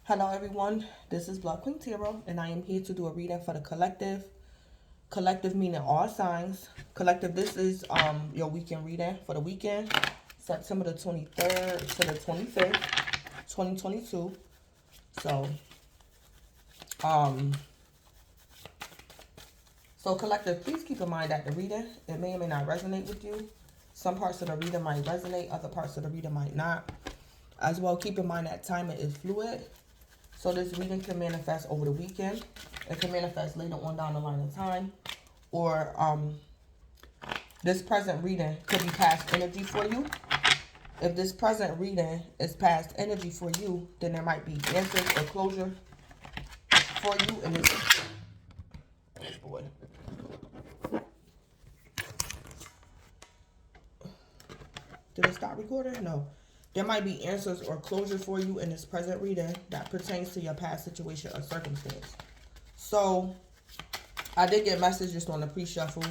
Hello everyone, this is Blood Queen Tarot, and I am here to do a reading for the collective. Collective meaning all signs. Collective, this is your weekend reading for the weekend, September the 23rd to the 25th, 2022. So, collective, please keep in mind that the reading, it may or may not resonate with you. Some parts of the reading might resonate, other parts of the reading might not. As well, keep in mind that timing is fluid. So this reading can manifest over the weekend. It can manifest later on down the line of time. Or this present reading could be past energy for you. If this present reading is past energy for you, then there might be answers or closure for you in this. Oh boy. Did it stop recording? No. There might be answers or closure for you in this present reading that pertains to your past situation or circumstance. So, I did get a message just on the pre-shuffle.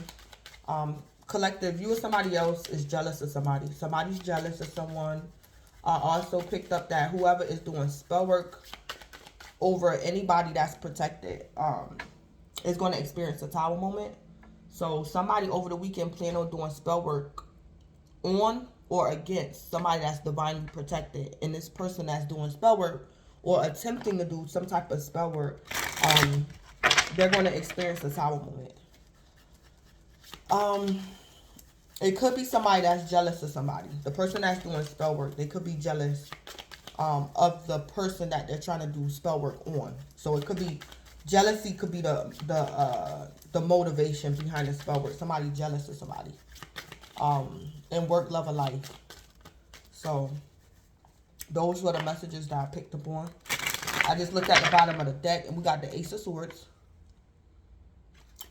Collective, you or somebody else is jealous of somebody. Somebody's jealous of someone. I also picked up that whoever is doing spell work over anybody that's protected is going to experience a tower moment. So, somebody over the weekend plan on doing spell work on or against somebody that's divinely protected, and this person that's doing spell work or attempting to do some type of spell work, they're going to experience a tower moment. It could be somebody that's jealous of somebody. The person that's doing spell work, they could be jealous of the person that they're trying to do spell work on. So it could be jealousy, could be the motivation behind the spell work. Somebody jealous of somebody. In work, love, or life. So, those were the messages that I picked up on. I just looked at the bottom of the deck, and we got the Ace of Swords.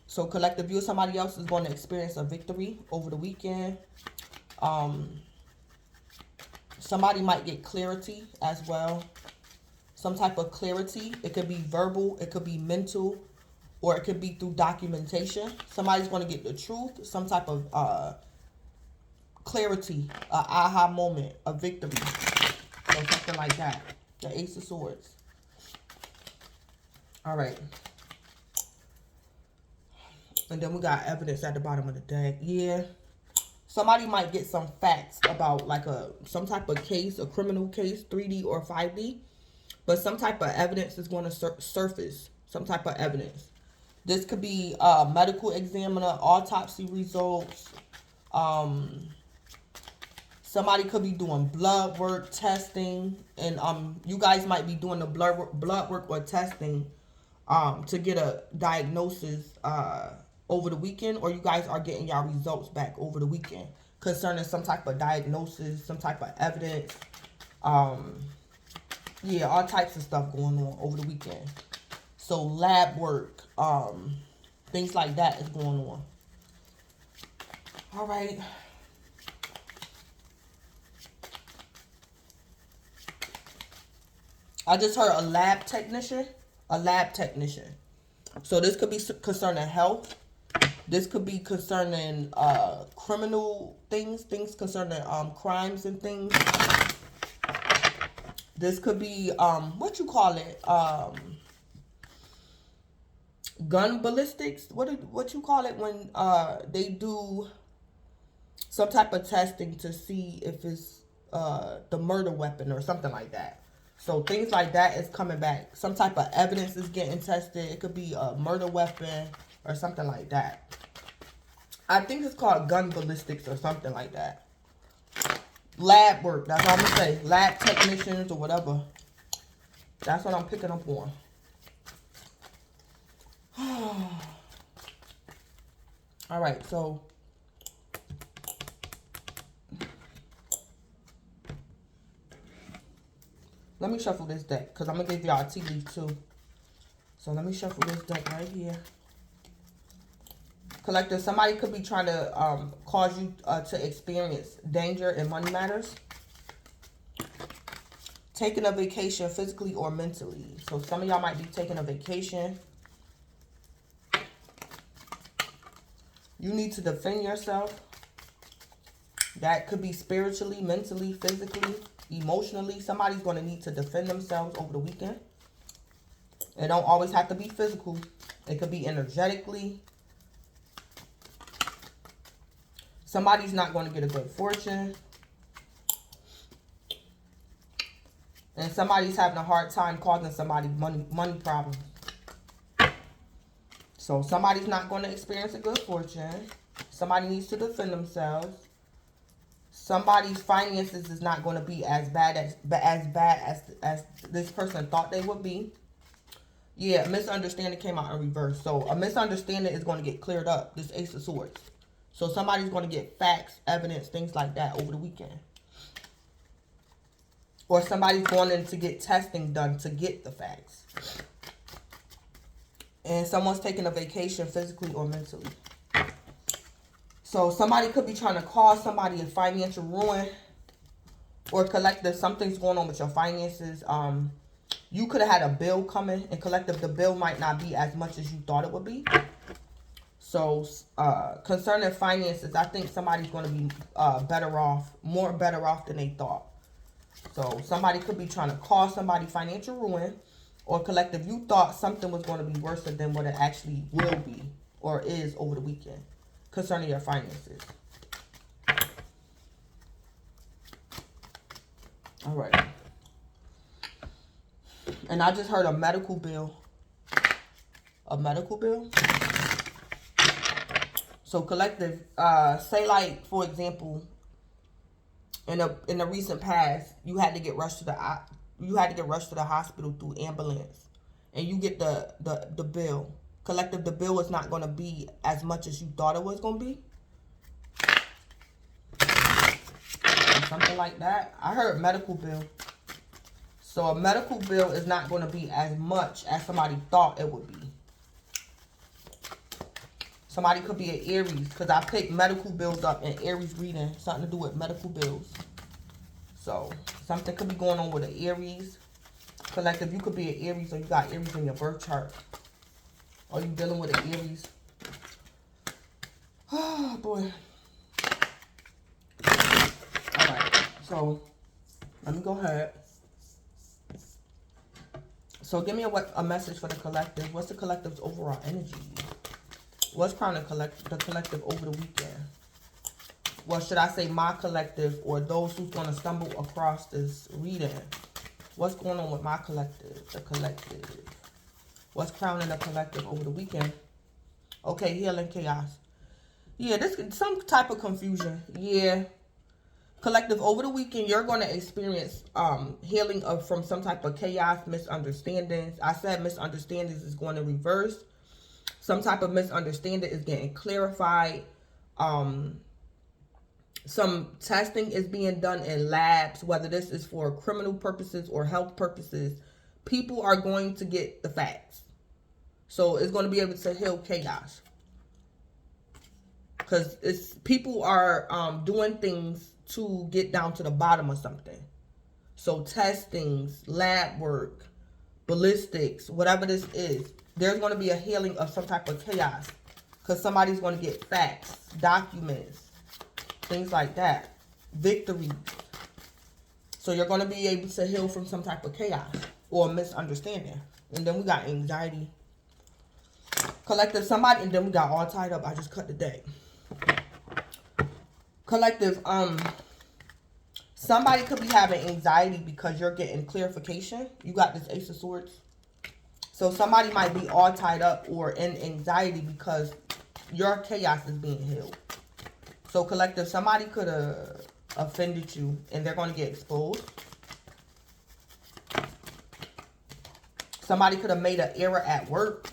So, collective, you or somebody else is going to experience a victory over the weekend. Somebody might get clarity as well. Some type of clarity. It could be verbal, it could be mental, or it could be through documentation. Somebody's going to get the truth, some type of clarity, a aha moment, a victory, or something like that. The Ace of Swords. All right. And then we got evidence at the bottom of the deck. Yeah. Somebody might get some facts about like some type of case, a criminal case, 3D or 5D. But some type of evidence is going to surface. Some type of evidence. This could be a medical examiner, autopsy results, somebody could be doing blood work, testing, and you guys might be doing the blood work or testing to get a diagnosis over the weekend, or you guys are getting y'all results back over the weekend concerning some type of diagnosis, some type of evidence. Yeah, all types of stuff going on over the weekend. So lab work, things like that is going on. All right. I just heard a lab technician. A lab technician. So this could be concerning health. This could be concerning criminal things. Things concerning crimes and things. This could be, what you call it? Gun ballistics. What you call it when they do some type of testing to see if it's the murder weapon or something like that. So things like that is coming back. Some type of evidence is getting tested. It could be a murder weapon or something like that. I think it's called gun ballistics or something like that. Lab work. That's what I'm going to say. Lab technicians or whatever. That's what I'm picking up on. All right. So let me shuffle this deck because I'm going to give y'all a tea leaf too. So let me shuffle this deck right here. Collector, somebody could be trying to cause you to experience danger in money matters. Taking a vacation physically or mentally. So some of y'all might be taking a vacation. You need to defend yourself. That could be spiritually, mentally, physically, emotionally. Somebody's going to need to defend themselves over the weekend. It don't always have to be physical. It could be energetically. Somebody's not going to get a good fortune. And somebody's having a hard time causing somebody money problems. So somebody's not going to experience a good fortune. Somebody needs to defend themselves. Somebody's finances is not going to be as bad as this person thought they would be. Yeah, misunderstanding came out in reverse. So a misunderstanding is going to get cleared up. This Ace of Swords. So somebody's going to get facts, evidence, things like that over the weekend. Or somebody's going in to get testing done to get the facts. And someone's taking a vacation physically or mentally. So somebody could be trying to cause somebody a financial ruin. Or collective, something's going on with your finances. You could have had a bill coming. And collective, the bill might not be as much as you thought it would be. So concerning finances, I think somebody's going to be more better off than they thought. So somebody could be trying to cause somebody financial ruin. Or collective, you thought something was going to be worse than what it actually will be or is over the weekend concerning your finances. All right. And I just heard a medical bill. A medical bill? So collective, say like, for example, in the recent past, you had to get rushed to the hospital through ambulance, and you get the bill. Collective, the bill is not going to be as much as you thought it was going to be. Something like that. I heard medical bill. So a medical bill is not going to be as much as somebody thought it would be. Somebody could be an Aries, because I picked medical bills up in Aries reading. Something to do with medical bills. So something could be going on with an Aries. Collective, you could be an Aries, or you got Aries in your birth chart. Or you dealing with an Aries. Oh, boy. Alright, so let me go ahead. So give me a message for the collective. What's the collective's overall energy? What's crowning the collective over the weekend? Well, should I say my collective or those who's going to stumble across this reading? What's going on with my collective? The collective. What's crowning the collective over the weekend? Okay, healing chaos. Yeah, this some type of confusion. Yeah. Collective, over the weekend, you're going to experience healing from some type of chaos, misunderstandings. I said misunderstandings is going to reverse. Some type of misunderstanding is getting clarified. Some testing is being done in labs, whether this is for criminal purposes or health purposes. People are going to get the facts. So it's going to be able to heal chaos. Because people are doing things to get down to the bottom of something. So testings, lab work, ballistics, whatever this is, there's going to be a healing of some type of chaos. Because somebody's going to get facts, documents, things like that. Victory. So you're going to be able to heal from some type of chaos or misunderstanding. And then we got anxiety. Collective, somebody, and then we got all tied up. I just cut the deck. Collective, somebody could be having anxiety because you're getting clarification. You got this Ace of Swords. So somebody might be all tied up or in anxiety because your chaos is being healed. So collective, somebody could have offended you and they're going to get exposed. Somebody could have made an error at work.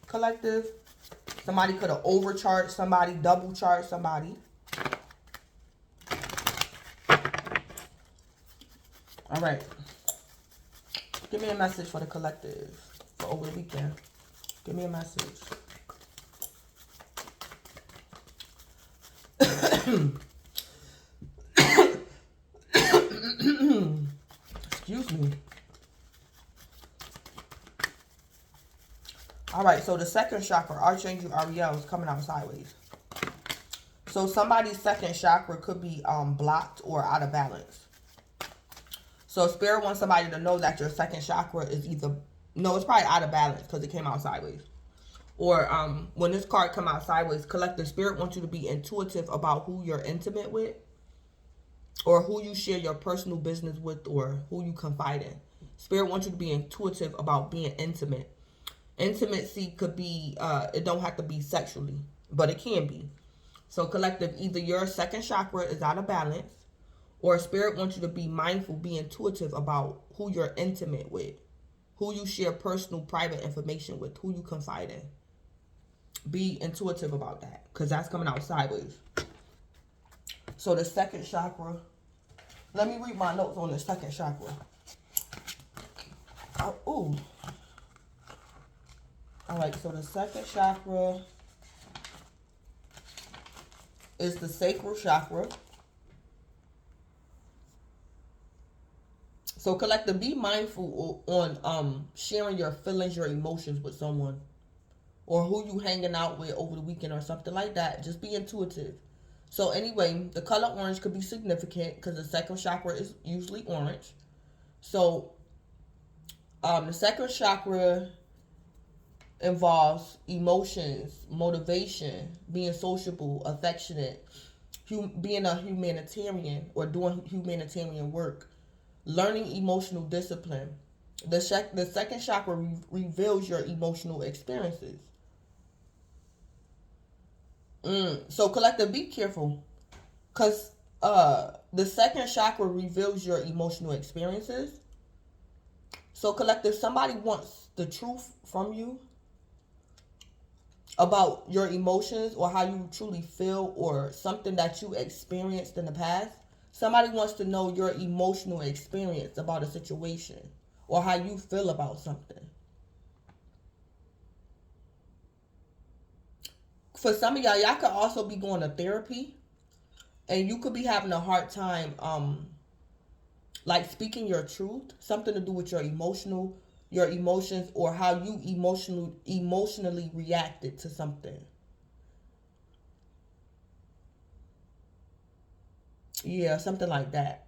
Collective. Somebody could have overcharged somebody, double charged somebody. All right. Give me a message for the collective for over the weekend. Give me a message. Excuse me. All right, so the second chakra, Archangel Ariel, is coming out sideways. So somebody's second chakra could be blocked or out of balance. So Spirit wants somebody to know that your second chakra is either No, it's probably out of balance because it came out sideways. Or when this card come out sideways, collective spirit wants you to be intuitive about who you're intimate with, or who you share your personal business with, or who you confide in. Spirit wants you to be intuitive about being intimate. Intimacy could be, it don't have to be sexually, but it can be. So collective, either your second chakra is out of balance, or spirit wants you to be mindful, be intuitive about who you're intimate with, who you share personal, private information with, who you confide in. Be intuitive about that, because that's coming out sideways. So the second chakra, let me read my notes on the second chakra. Ooh. All right, so the second chakra is the sacral chakra. So collective, be mindful on sharing your feelings, your emotions with someone, or who you hanging out with over the weekend or something like that. Just be intuitive. So anyway, the color orange could be significant because the second chakra is usually orange. So the second chakra involves emotions, motivation, being sociable, affectionate, being a humanitarian or doing humanitarian work, learning emotional discipline. The second chakra reveals your emotional experiences. So collective, be careful, because the second chakra reveals your emotional experiences. So collective, somebody wants the truth from you about your emotions or how you truly feel, or something that you experienced in the past. Somebody wants to know your emotional experience about a situation or how you feel about something. For some of y'all could also be going to therapy, and you could be having a hard time like speaking your truth, something to do with your emotions, or how you emotionally reacted to something. Yeah, something like that.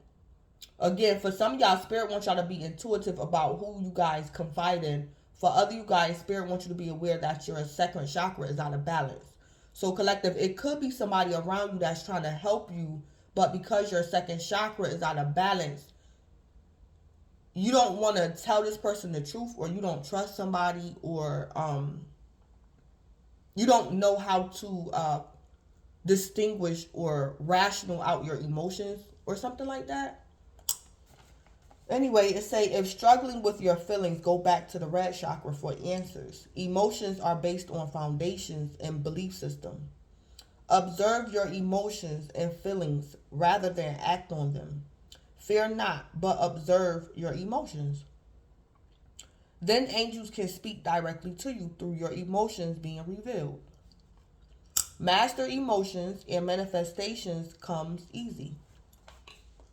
Again, for some of y'all, spirit wants y'all to be intuitive about who you guys confide in. For other you guys, spirit wants you to be aware that your second chakra is out of balance. So collective, it could be somebody around you that's trying to help you, but because your second chakra is out of balance, you don't want to tell this person the truth, or you don't trust somebody, or you don't know how to distinguish or rational out your emotions or something like that. Anyway, it say, if struggling with your feelings, go back to the red chakra for answers. Emotions are based on foundations and belief system. Observe your emotions and feelings rather than act on them. Fear not, but observe your emotions. Then angels can speak directly to you through your emotions being revealed. Master emotions and manifestations comes easy.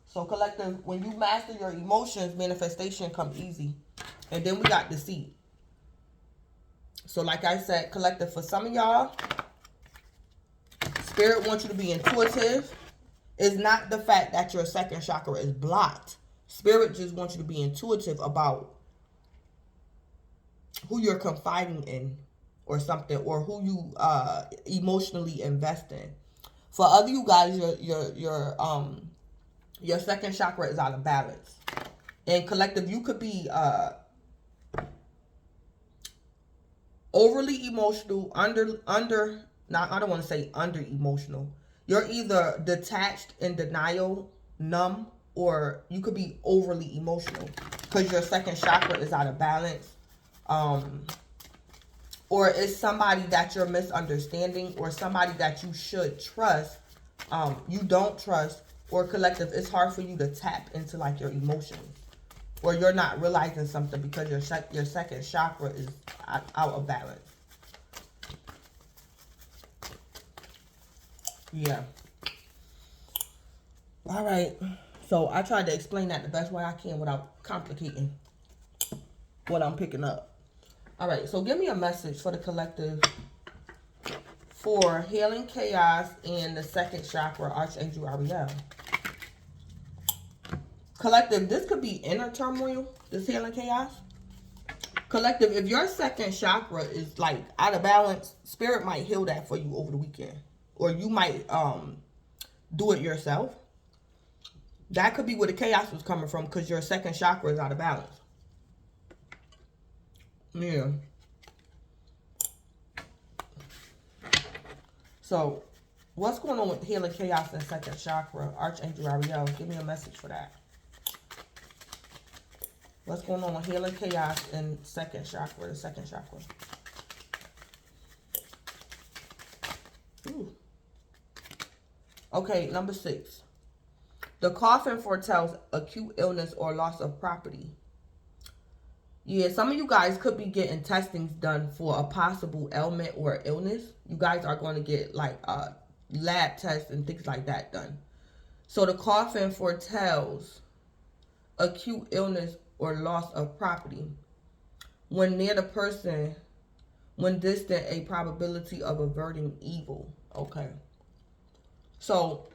So collective, when you master your emotions, manifestation comes easy. And then we got deceit. So like I said, collective, for some of y'all, spirit wants you to be intuitive. It's not the fact that your second chakra is blocked. Spirit just wants you to be intuitive about who you're confiding in or something, or who you emotionally invest in. For other you guys, your second chakra is out of balance. And collective, you could be overly emotional, I don't want to say under emotional. You're either detached, in denial, numb, or you could be overly emotional because your second chakra is out of balance. Or it's somebody that you're misunderstanding, or somebody that you should trust, you don't trust. Or collective, it's hard for you to tap into like your emotions, or you're not realizing something because your second chakra is out of balance. Yeah. All right. So I tried to explain that the best way I can without complicating what I'm picking up. All right. So give me a message for the collective for healing chaos and the second chakra, Archangel Ariel. Collective, this could be inner turmoil, this healing chaos. Collective, if your second chakra is like out of balance, spirit might heal that for you over the weekend. Or you might do it yourself. That could be where the chaos was coming from, because your second chakra is out of balance. Yeah. So, what's going on with healing chaos and second chakra? Archangel Ariel, give me a message for that. What's going on with healing chaos and second chakra, the second chakra? Ooh. Okay, number 6. The coffin foretells acute illness or loss of property. Yeah, some of you guys could be getting testings done for a possible ailment or illness. You guys are going to get like lab tests and things like that done. So the coffin foretells acute illness or loss of property. When near the person, when distant, a probability of averting evil. Okay. So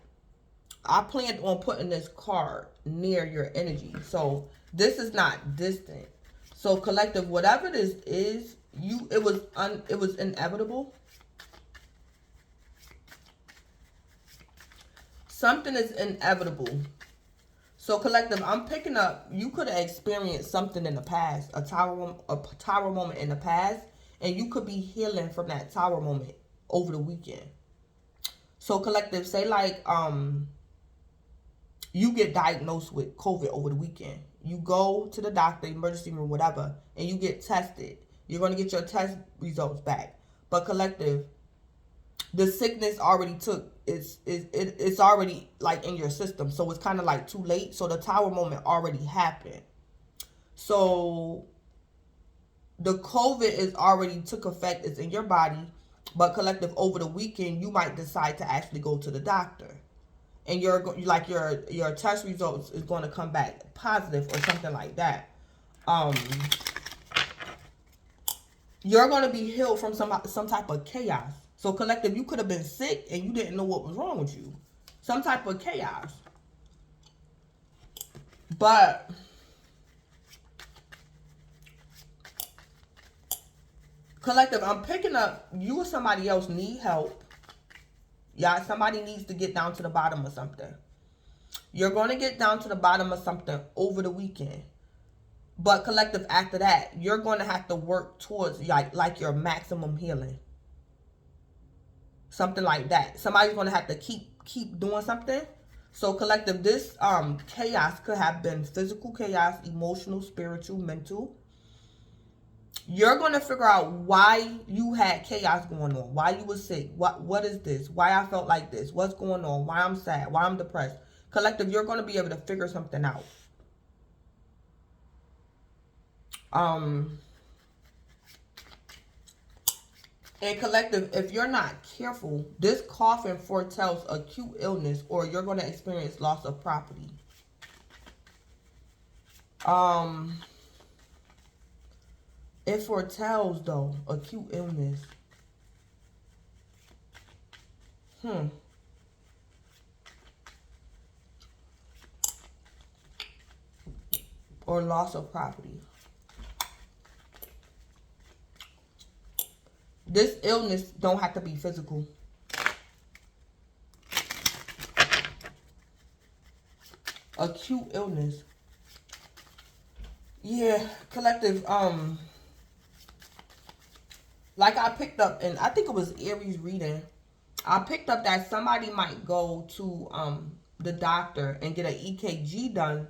I planned on putting this card near your energy. So this is not distant. So collective, whatever this is, it was inevitable. Something is inevitable. So collective, I'm picking up, you could have experienced something in the past, a tower moment in the past, and you could be healing from that tower moment over the weekend. So collective, say like you get diagnosed with COVID over the weekend. You go to the doctor, emergency room, whatever, and you get tested. You're going to get your test results back. But collective, the sickness already it's already like in your system. So it's kind of like too late. So the tower moment already happened. So the COVID is already took effect. It's in your body. But collective, over the weekend, you might decide to actually go to the doctor. And your test results is going to come back positive or something like that. You're going to be healed from some type of chaos. So collective, you could have been sick and you didn't know what was wrong with you. Some type of chaos. But collective, I'm picking up you or somebody else need help. Yeah, somebody needs to get down to the bottom of something. You're going to get down to the bottom of something over the weekend. But collective, after that, you're going to have to work towards like your maximum healing. Something like that. Somebody's going to have to keep doing something. So collective, this chaos could have been physical chaos, emotional, spiritual, mental. You're going to figure out why you had chaos going on. Why you were sick. What is this? Why I felt like this? What's going on? Why I'm sad? Why I'm depressed? Collective, you're going to be able to figure something out. And collective, if you're not careful, this coffin foretells acute illness or you're going to experience loss of property. It foretells, though, acute illness. Or loss of property. This illness don't have to be physical. Acute illness. Yeah, collective, like I picked up, and I think it was Aries reading, I picked up that somebody might go to the doctor and get an EKG done,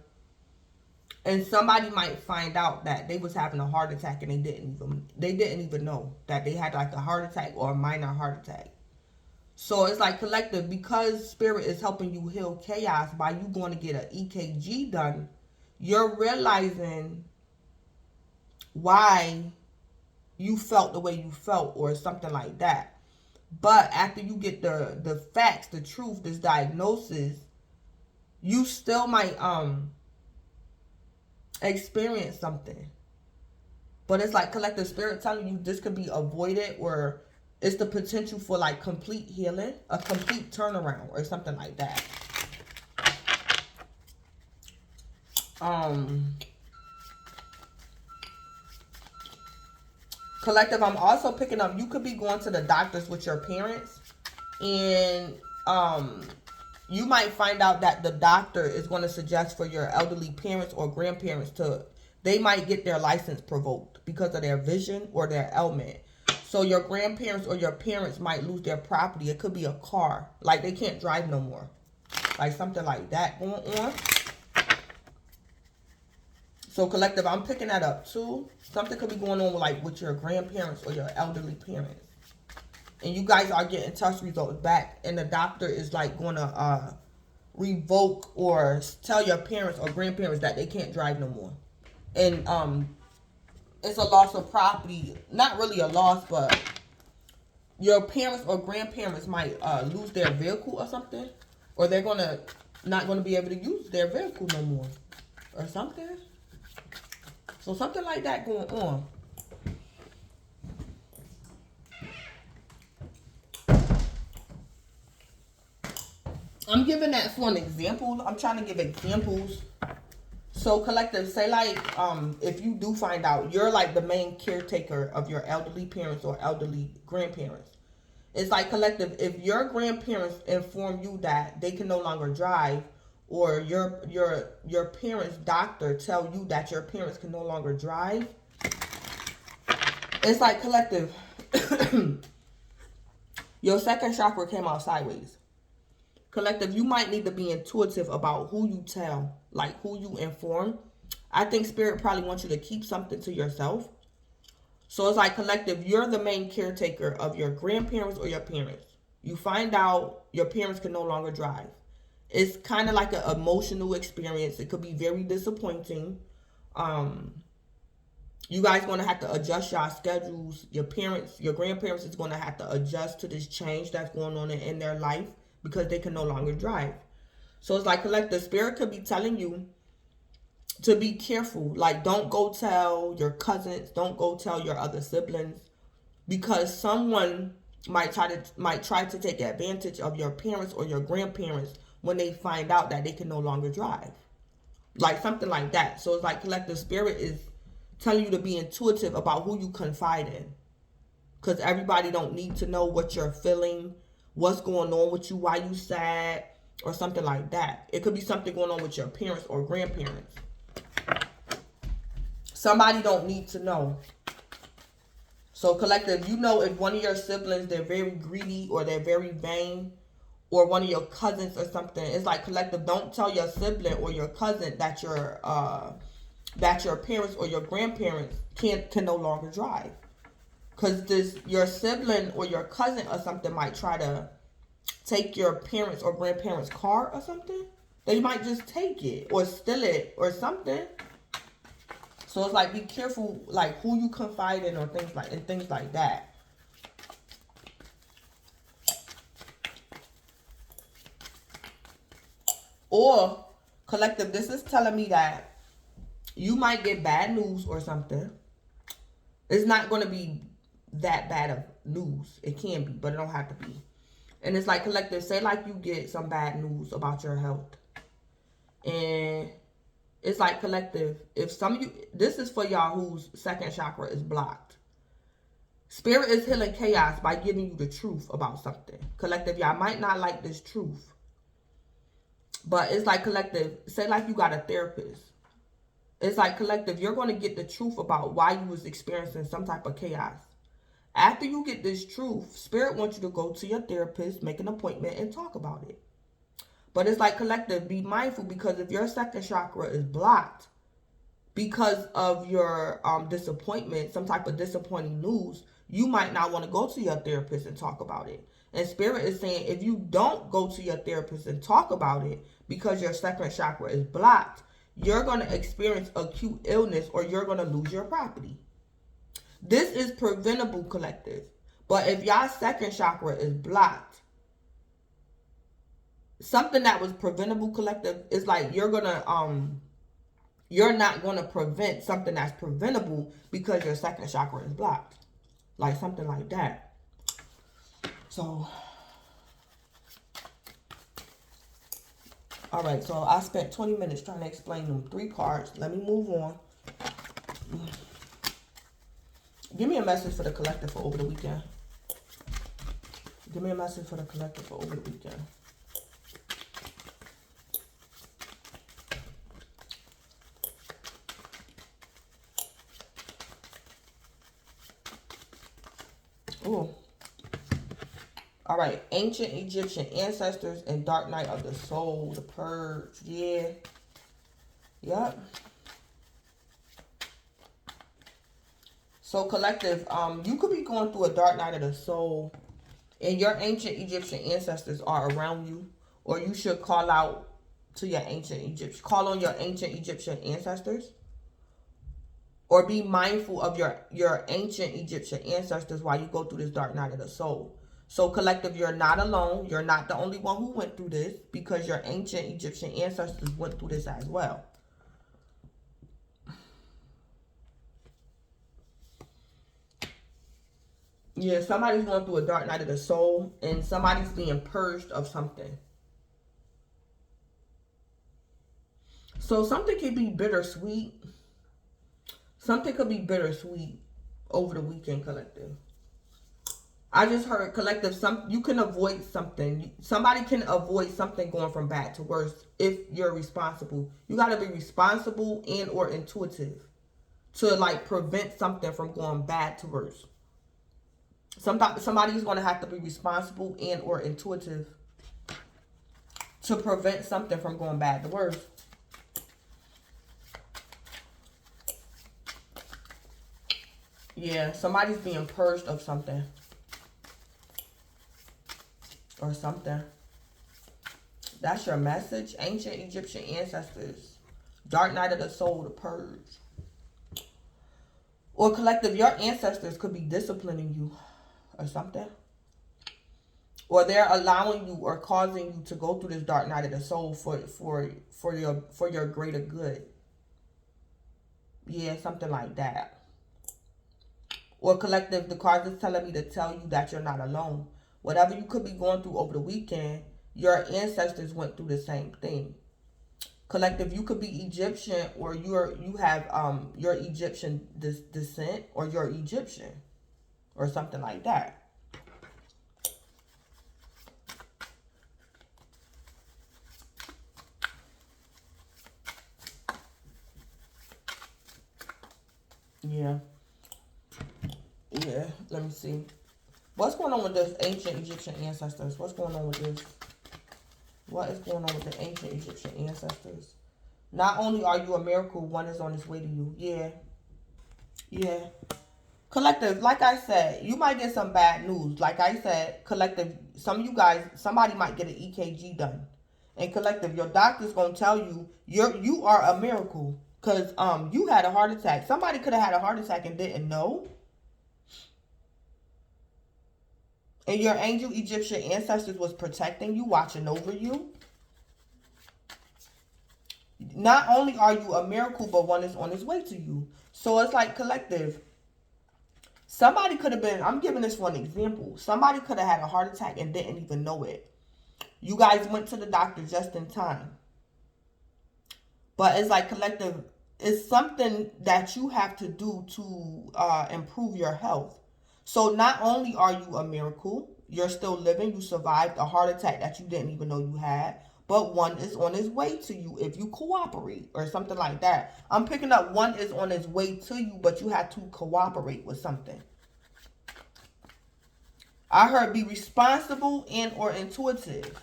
and somebody might find out that they was having a heart attack and they didn't even know that they had like a heart attack or a minor heart attack. So it's like collective, because spirit is helping you heal chaos by you going to get an EKG done, you're realizing why you felt the way you felt or something like that. But after you get the facts, the truth, this diagnosis, you still might experience something. But it's like collective spirit telling you this could be avoided, or it's the potential for like complete healing, a complete turnaround or something like that. Collective, I'm also picking up, you could be going to the doctors with your parents, and you might find out that the doctor is going to suggest for your elderly parents or grandparents they might get their license revoked because of their vision or their ailment. So your grandparents or your parents might lose their property. It could be a car. Like they can't drive no more. Like something like that going on. So collective, I'm picking that up too. Something could be going on like with your grandparents or your elderly parents. And you guys are getting test results back. And the doctor is like going to revoke or tell your parents or grandparents that they can't drive no more. And it's a loss of property. Not really a loss, but your parents or grandparents might lose their vehicle or something. Or they're not going to be able to use their vehicle no more. Or something. So something like that going on. I'm giving that for an example. I'm trying to give examples. So collective, say like, if you do find out you're like the main caretaker of your elderly parents or elderly grandparents. It's like collective, if your grandparents inform you that they can no longer drive, or your parents' doctor tell you that your parents can no longer drive, it's like collective, your second chakra came out sideways. Collective, you might need to be intuitive about who you tell, like who you inform. I think spirit probably wants you to keep something to yourself. So it's like collective, you're the main caretaker of your grandparents or your parents. You find out your parents can no longer drive. It's kind of like an emotional experience. It could be very disappointing. You guys going to have to adjust your schedules. Your parents, your grandparents is going to have to adjust to this change that's going on in their life, because they can no longer drive. So it's like collective, spirit could be telling you to be careful. Like, don't go tell your cousins. Don't go tell your other siblings. Because someone might try to take advantage of your parents or your grandparents when they find out that they can no longer drive. Like something like that. So it's like collective, spirit is telling you to be intuitive about who you confide in. Because everybody don't need to know what you're feeling, what's going on with you, why you sad, or something like that. It could be something going on with your parents or grandparents. Somebody don't need to know. So collective, you know, if one of your siblings, they're very greedy or they're very vain, or one of your cousins or something, it's like collective, don't tell your sibling or your cousin that your parents or your grandparents can no longer drive. Because your sibling or your cousin or something might try to take your parents or grandparents' car or something. They might just take it or steal it or something. So it's like, be careful, like who you confide in or things like that. Or collective, this is telling me that you might get bad news or something. It's not going to be that bad of news. It can be, but it don't have to be. And it's like collective, say like you get some bad news about your health. And it's like collective, if some of you, this is for y'all whose second chakra is blocked. Spirit is healing chaos by giving you the truth about something. Collective, y'all might not like this truth. But it's like collective, say like you got a therapist. It's like collective, you're going to get the truth about why you was experiencing some type of chaos. After you get this truth, spirit wants you to go to your therapist, make an appointment, and talk about it. But it's like collective, be mindful, because if your second chakra is blocked because of your disappointment, some type of disappointing news, you might not want to go to your therapist and talk about it. And spirit is saying, if you don't go to your therapist and talk about it because your second chakra is blocked, you're going to experience acute illness or you're going to lose your property. This is preventable, collective. But if y'all second chakra is blocked, something that was preventable, collective, is like you're not gonna prevent something that's preventable because your second chakra is blocked. Like something like that. So, all right, so I spent 20 minutes trying to explain them 3 cards. Let me move on. Give me a message for the collective for over the weekend. Give me a message for the collective for over the weekend. Ooh. All right. Ancient Egyptian ancestors and dark night of the soul. The purge. Yeah. Yep. So collective, you could be going through a dark night of the soul, and your ancient Egyptian ancestors are around you, or you should call out to your ancient Egyptian, call on your ancient Egyptian ancestors, or be mindful of your ancient Egyptian ancestors while you go through this dark night of the soul. So collective, you're not alone. You're not the only one who went through this, because your ancient Egyptian ancestors went through this as well. Yeah, somebody's going through a dark night of the soul, and somebody's being purged of something. So something could be bittersweet. Something could be bittersweet over the weekend, collective. I just heard collective, you can avoid something. Somebody can avoid something going from bad to worse if you're responsible. You got to be responsible and or intuitive to like prevent something from going bad to worse. Somebody's going to have to be responsible and or intuitive to prevent something from going bad to worse. Yeah, somebody's being purged of something. Or something. That's your message. Ancient Egyptian ancestors. Dark night of the soul, the purge. Or collective, your ancestors could be disciplining you or something. Or they're allowing you or causing you to go through this dark night of the soul for your greater good. Yeah, something like that. Or collective, the cards is telling me to tell you that you're not alone. Whatever you could be going through over the weekend, your ancestors went through the same thing. Collective, you could be Egyptian, or you have your Egyptian descent, or you're Egyptian, or something like that. Yeah. Yeah, let me see. What's going on with this ancient Egyptian ancestors? What's going on with this? What is going on with the ancient Egyptian ancestors? Not only are you a miracle, one is on its way to you. Yeah. Yeah. Collective, like I said, you might get some bad news. Like I said, collective, some of you guys, somebody might get an EKG done. And collective, your doctor's going to tell you, you are a miracle. Because you had a heart attack. Somebody could have had a heart attack and didn't know. And your angel Egyptian ancestors was protecting you, watching over you. Not only are you a miracle, but one is on its way to you. So it's like collective. Somebody could have been, I'm giving this one example. Somebody could have had a heart attack and didn't even know it. You guys went to the doctor just in time. But it's like collective, it's something that you have to do to improve your health. So not only are you a miracle, you're still living, you survived a heart attack that you didn't even know you had, but one is on its way to you if you cooperate or something like that. I'm picking up one is on its way to you, but you have to cooperate with something. I heard be responsible and or intuitive.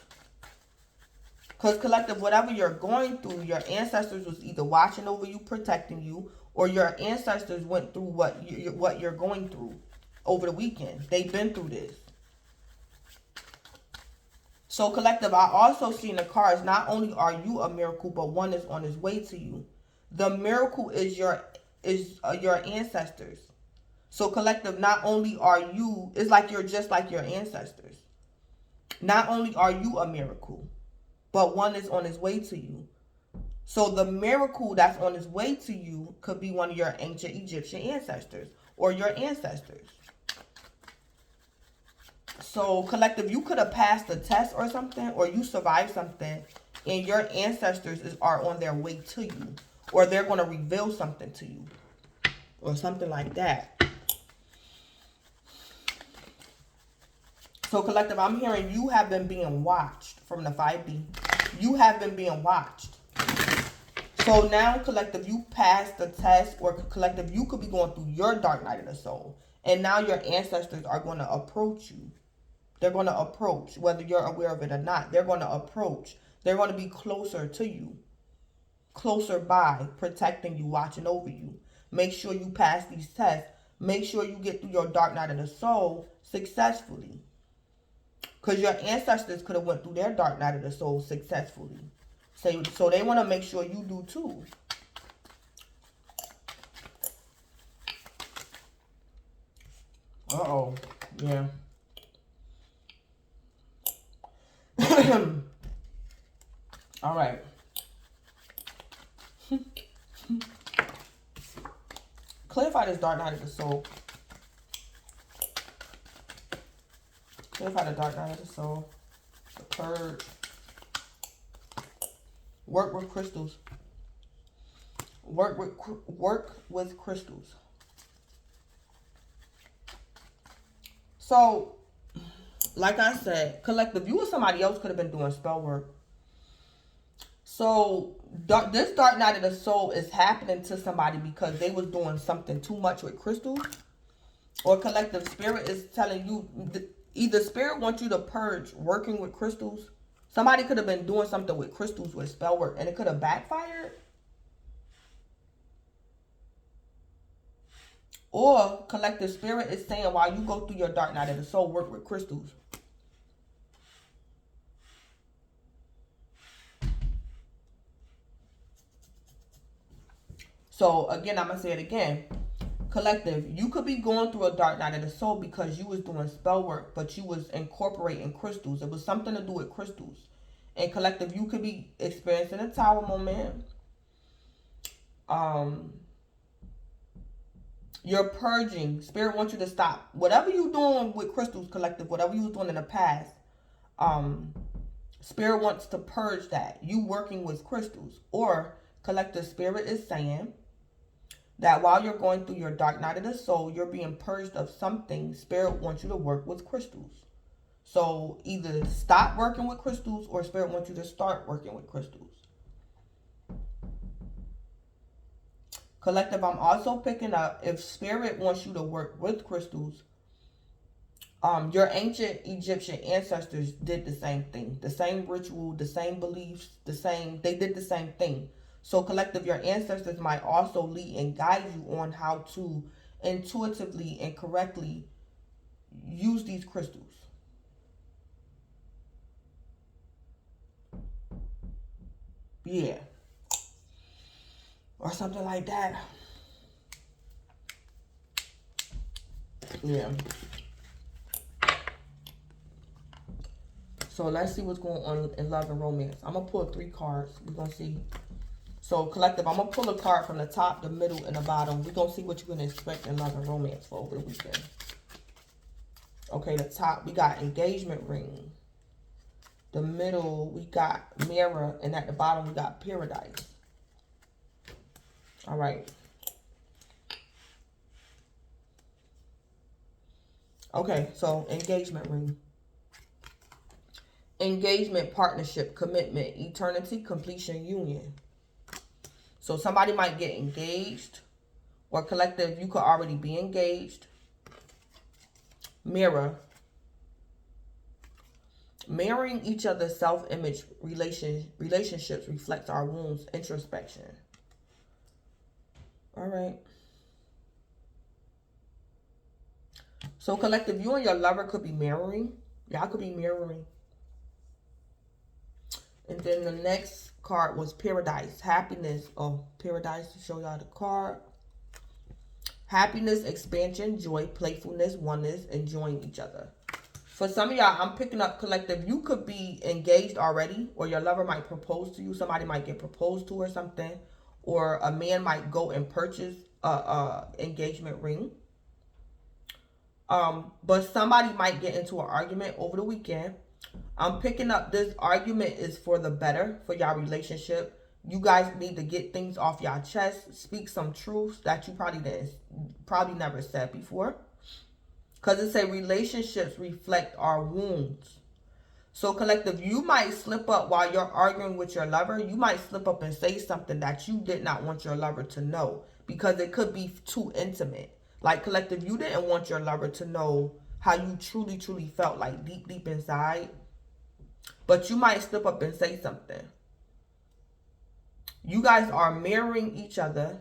Because collective, whatever you're going through, your ancestors was either watching over you, protecting you, or your ancestors went through what you're going through over the weekend. They've been through this. So collective, I also see in the cards, not only are you a miracle, but one is on its way to you. The miracle is your ancestors. So collective, not only are you, it's like you're just like your ancestors. Not only are you a miracle, but one is on its way to you. So the miracle that's on its way to you could be one of your ancient Egyptian ancestors or your ancestors. So collective, you could have passed a test or something, or you survived something, and your ancestors are on their way to you, or they're going to reveal something to you, or something like that. So, collective, I'm hearing you have been being watched from the 5D. You have been being watched. So now, collective, you passed the test, or collective, you could be going through your dark night of the soul. And now your ancestors are going to approach you. They're going to approach, whether you're aware of it or not. They're going to approach. They're going to be closer to you. Closer by, protecting you, watching over you. Make sure you pass these tests. Make sure you get through your dark night of the soul successfully. Because your ancestors could have went through their dark night of the soul successfully. So they want to make sure you do too. Uh-oh. Yeah. All right. Clarify this dark night of the soul. Clarify the dark night of the soul. The purge. Work with crystals. Work with crystals. So, like I said, collective, you or somebody else could have been doing spell work. So, this dark night of the soul is happening to somebody because they was doing something too much with crystals. Or collective, spirit is telling you, either spirit wants you to purge working with crystals. Somebody could have been doing something with crystals with spell work and it could have backfired. Or collective, spirit is saying while you go through your dark night of the soul, work with crystals. So again, I'm going to say it again. Collective, you could be going through a dark night of the soul because you was doing spell work, but you was incorporating crystals. It was something to do with crystals. And collective, you could be experiencing a tower moment. You're purging. Spirit wants you to stop. Whatever you're doing with crystals, collective, whatever you was doing in the past, Spirit wants to purge that. You working with crystals. Or collective, spirit is saying that while you're going through your dark night of the soul, you're being purged of something. Spirit wants you to work with crystals. So either stop working with crystals or spirit wants you to start working with crystals. Collective, I'm also picking up if spirit wants you to work with crystals, your ancient Egyptian ancestors did the same thing. The same ritual, the same beliefs, they did the same thing. So collective, your ancestors might also lead and guide you on how to intuitively and correctly use these crystals. Yeah. Or something like that. Yeah. So let's see what's going on in love and romance. I'm going to pull 3 cards. We're going to see. So collective, I'm going to pull a card from the top, the middle, and the bottom. We're going to see what you're going to expect in love and romance for over the weekend. Okay, the top, we got engagement ring. The middle, we got mirror. And at the bottom, we got paradise. All right. Okay, so engagement ring. Engagement, partnership, commitment, eternity, completion, union. So somebody might get engaged, or collective, you could already be engaged. Mirror. Mirroring each other's self-image relationships reflects our wounds, introspection. All right. So collective, you and your lover could be mirroring. Y'all could be mirroring. And then the next card was paradise, happiness. Oh, paradise, to show y'all the card. Happiness, expansion, joy, playfulness, oneness, enjoying each other. For some of y'all, I'm picking up collective. You could be engaged already, or your lover might propose to you. Somebody might get proposed to or something. Or a man might go and purchase a engagement ring. But somebody might get into an argument over the weekend. I'm picking up this argument is for the better for y'all relationship. You guys need to get things off y'all chest. Speak some truths that you probably never said before. Because it say relationships reflect our wounds. So collective, you might slip up while you're arguing with your lover. You might slip up and say something that you did not want your lover to know, because it could be too intimate. Like collective, you didn't want your lover to know how you truly, truly felt, like deep, deep inside. But you might slip up and say something. You guys are mirroring each other.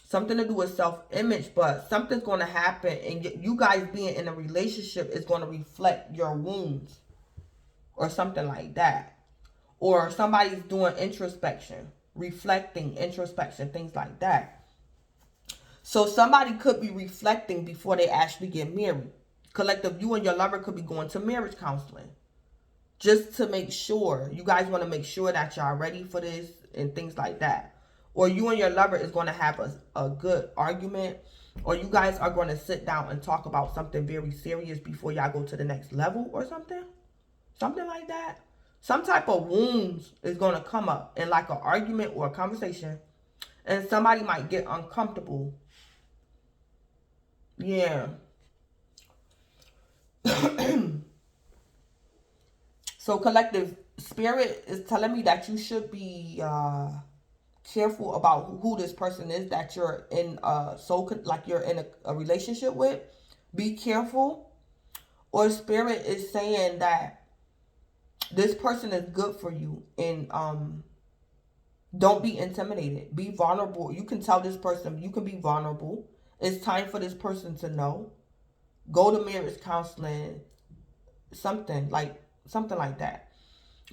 Something to do with self-image, but something's going to happen, and you guys being in a relationship is going to reflect your wounds or something like that. Or somebody's doing introspection, reflecting, introspection, things like that. So somebody could be reflecting before they actually get married. Collective, you and your lover could be going to marriage counseling just to make sure. You guys want to make sure that y'all ready for this and things like that. Or you and your lover is going to have a good argument, or you guys are going to sit down and talk about something very serious before y'all go to the next level or something. Something like that. Some type of wounds is going to come up in like an argument or a conversation, and somebody might get uncomfortable. Yeah. So collective, spirit is telling me that you should be careful about who this person is that you're in you're in a relationship with. Be careful. Or spirit is saying that this person is good for you, and don't be intimidated. Be vulnerable. You can tell this person, you can be vulnerable. It's time for this person to know. Go to marriage counseling, something like that.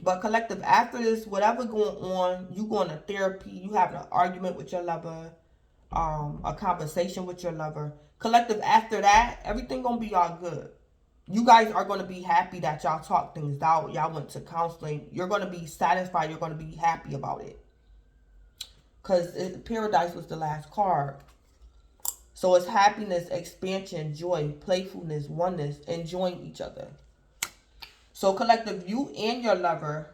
But collective, after this, whatever going on, you going to therapy, you having an argument with your lover, a conversation with your lover. Collective, after that, everything going to be all good. You guys are going to be happy that y'all talked things out. Y'all went to counseling. You're going to be satisfied. You're going to be happy about it. Because paradise was the last card. So it's happiness, expansion, joy, playfulness, oneness, enjoying each other. So collective, you and your lover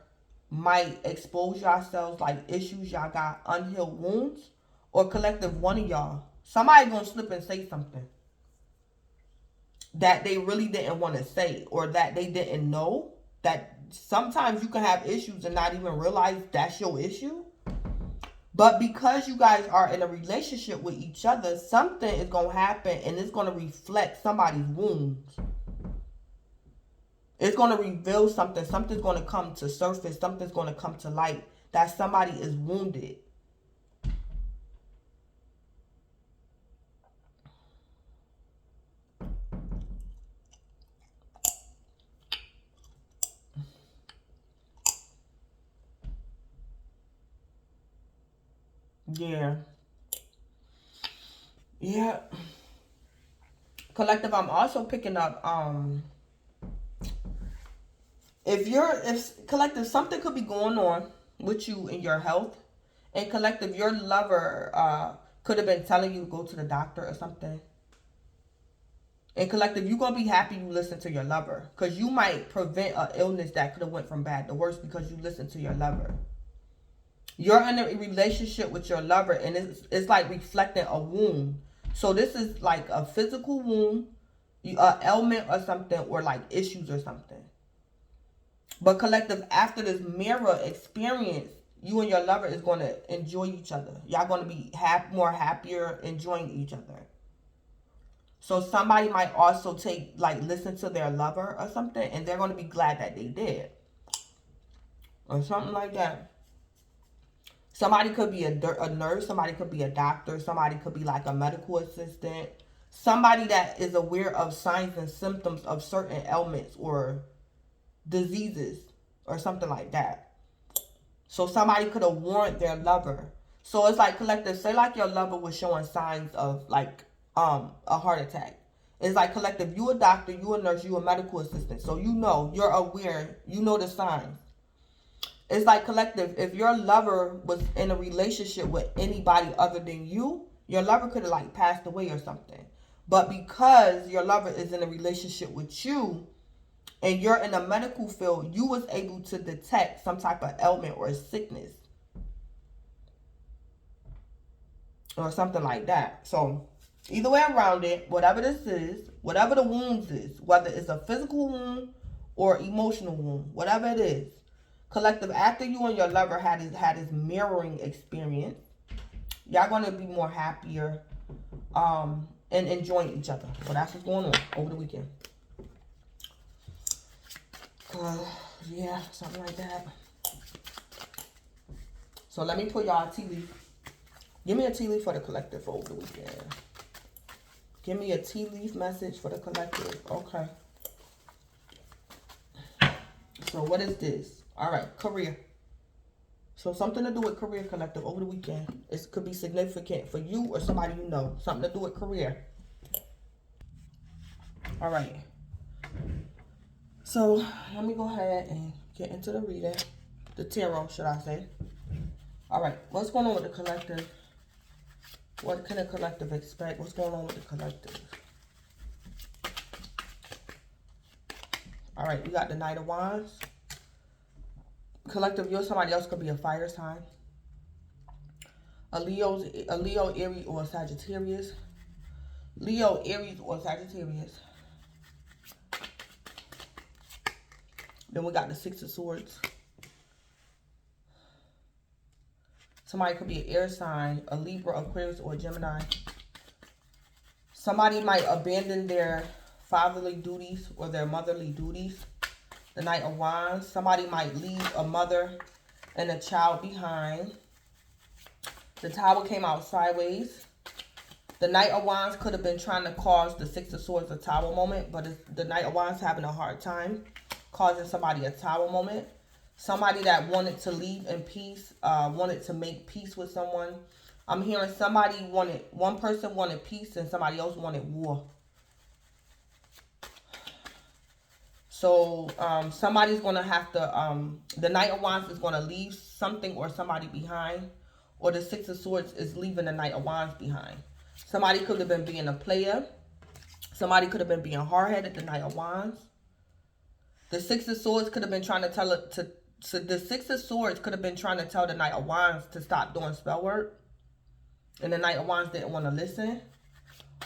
might expose yourselves like issues y'all got, unhealed wounds. Or collective, one of y'all, somebody gonna slip and say something that they really didn't want to say, or that they didn't know. That sometimes you can have issues and not even realize that's your issue. But because you guys are in a relationship with each other, something is going to happen, and it's going to reflect somebody's wounds. It's going to reveal something. Something's going to come to surface. Something's going to come to light that somebody is wounded. Yeah. Yeah. Collective, I'm also picking up, if collective, something could be going on with you in your health. And collective, your lover could have been telling you to go to the doctor or something. And collective, you're going to be happy you listen to your lover. Because you might prevent an illness that could have went from bad to worse because you listen to your lover. You're in a relationship with your lover, and it's like reflecting a wound. So this is like a physical wound, an ailment or something, or like issues or something. But collective, after this mirror experience, you and your lover is going to enjoy each other. Y'all going to be more happier, enjoying each other. So somebody might also listen to their lover or something, and they're going to be glad that they did. Or something like that. Somebody could be a nurse, somebody could be a doctor, somebody could be like a medical assistant. Somebody that is aware of signs and symptoms of certain ailments or diseases or something like that. So somebody could have warned their lover. So it's like collective, say like your lover was showing signs of like a heart attack. It's like collective, you a doctor, you a nurse, you a medical assistant. So you know, you're aware, you know the signs. It's like collective, if your lover was in a relationship with anybody other than you, your lover could have like passed away or something. But because your lover is in a relationship with you and you're in a medical field, you was able to detect some type of ailment or sickness. Or something like that. So Either way around it, whatever this is, whatever the wounds is, whether it's a physical wound or emotional wound, whatever it is, collective, after you and your lover had this mirroring experience, y'all gonna be more happier and enjoying each other. So that's what's going on over the weekend. Yeah, something like that. So let me put y'all a tea leaf. Give me a tea leaf for the collective for over the weekend. Give me a tea leaf message for the collective. Okay. So what is this? All right, career. So something to do with career, collective, over the weekend. It could be significant for you or somebody you know. Something to do with career. All right. So let me go ahead and get into the reading. The tarot, should I say. All right. What's going on with the collective? What can the collective expect? What's going on with the collective? All right. We got the Knight of Wands. Collective, you or somebody else could be a fire sign. A Leo, Aries, or Sagittarius. Leo, Aries, or Sagittarius. Then we got the Six of Swords. Somebody could be an air sign, a Libra, Aquarius, or Gemini. Somebody might abandon their fatherly duties or their motherly duties. The Knight of Wands. Somebody might leave a mother and a child behind. The Tower came out sideways. The Knight of Wands could have been trying to cause the Six of Swords a Tower moment, but the Knight of Wands having a hard time causing somebody a Tower moment. Somebody that wanted to leave in peace, wanted to make peace with someone. I'm hearing one person wanted peace and somebody else wanted war. So somebody's going to have to, the Knight of Wands is going to leave something or somebody behind. Or the Six of Swords is leaving the Knight of Wands behind. Somebody could have been being a player. Somebody could have been being hard-headed, the Knight of Wands. The Six of Swords could have been trying to tell it to... So the Six of Swords could have been trying to tell the Knight of Wands to stop doing spell work. And the Knight of Wands didn't want to listen.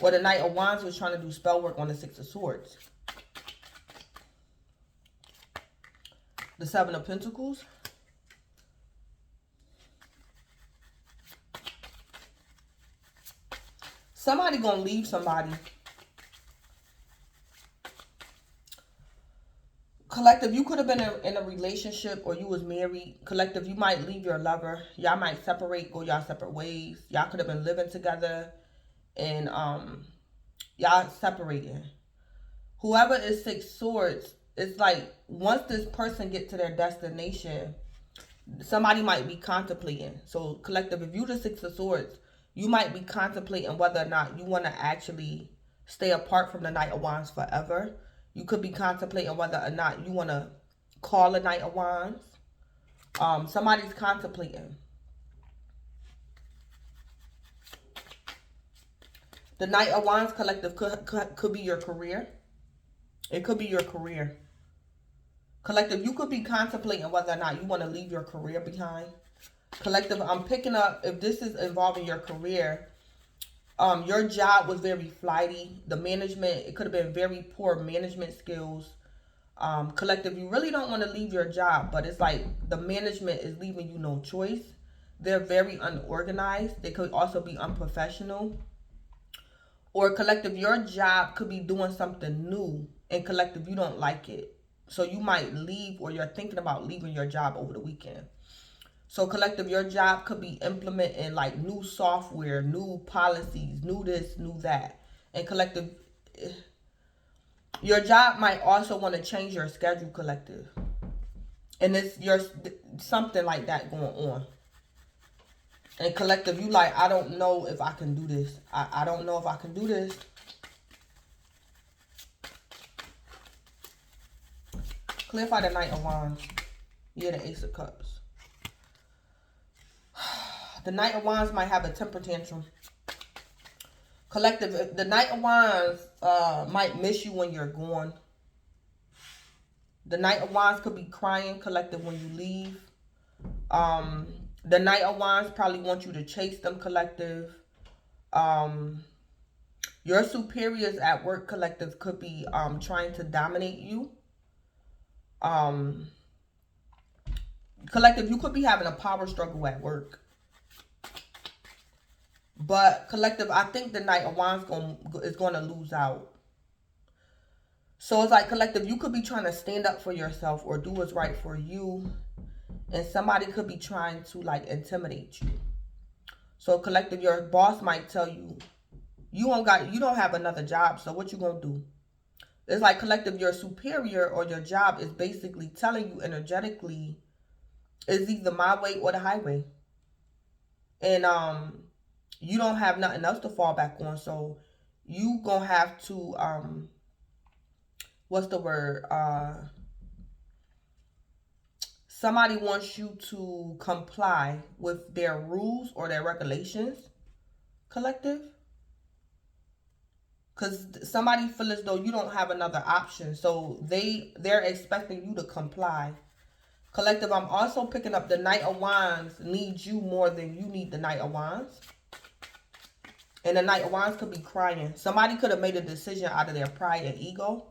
Or the Knight of Wands was trying to do spell work on the Six of Swords. The Seven of Pentacles. Somebody gonna leave somebody. Collective, you could have been in a relationship or you was married. Collective, you might leave your lover. Y'all might separate, go y'all separate ways. Y'all could have been living together and y'all separating. Whoever is Six Swords, it's like once this person get to their destination, somebody might be contemplating. So collective, if you the Six of Swords, you might be contemplating whether or not you want to actually stay apart from the Knight of Wands forever. You could be contemplating whether or not you want to call a Knight of Wands. Somebody's contemplating. The Knight of Wands, collective, could be your career. It could be your career. Collective, you could be contemplating whether or not you want to leave your career behind. Collective, I'm picking up, if this is involving your career, your job was very flighty. The management, it could have been very poor management skills. Collective, you really don't want to leave your job, but it's like the management is leaving you no choice. They're very unorganized. They could also be unprofessional. Or collective, your job could be doing something new, and collective, you don't like it. So you might leave, or you're thinking about leaving your job over the weekend. So collective, your job could be implementing like new software, new policies, new this, new that. And collective, your job might also want to change your schedule, collective. And it's something like that going on. And collective, you like, I don't know if I can do this. I don't know if I can do this. Clarify the Knight of Wands. Yeah, the Ace of Cups. The Knight of Wands might have a temper tantrum. Collective, the Knight of Wands might miss you when you're gone. The Knight of Wands could be crying, collective, when you leave. The Knight of Wands probably wants you to chase them, collective. Your superiors at work, collective, could be trying to dominate you. Collective, you could be having a power struggle at work. But collective, I think the Knight of Wands is going to lose out. So it's like, collective, you could be trying to stand up for yourself or do what's right for you. And somebody could be trying to like intimidate you. So collective, your boss might tell you, you don't have another job, so what you gonna do? It's like, collective, your superior or your job is basically telling you energetically, it's either my way or the highway. And you don't have nothing else to fall back on, so you gonna have to what's the word? Somebody wants you to comply with their rules or their regulations, collective. Because somebody feels as though you don't have another option. So they're expecting you to comply. Collective, I'm also picking up the Knight of Wands needs you more than you need the Knight of Wands. And the Knight of Wands could be crying. Somebody could have made a decision out of their pride and ego.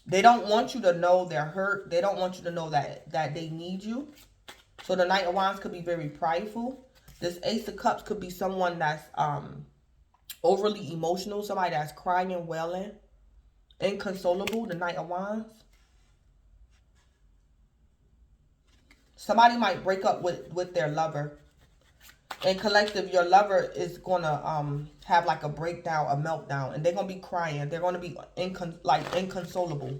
They don't want you to know they're hurt. They don't want you to know that they need you. So the Knight of Wands could be very prideful. This Ace of Cups could be someone that's overly emotional. Somebody that's crying, wailing, inconsolable. The Knight of Wands. Somebody might break up with their lover. And collective, your lover is going to have like a breakdown, a meltdown. And they're going to be crying. They're going to be inconsolable.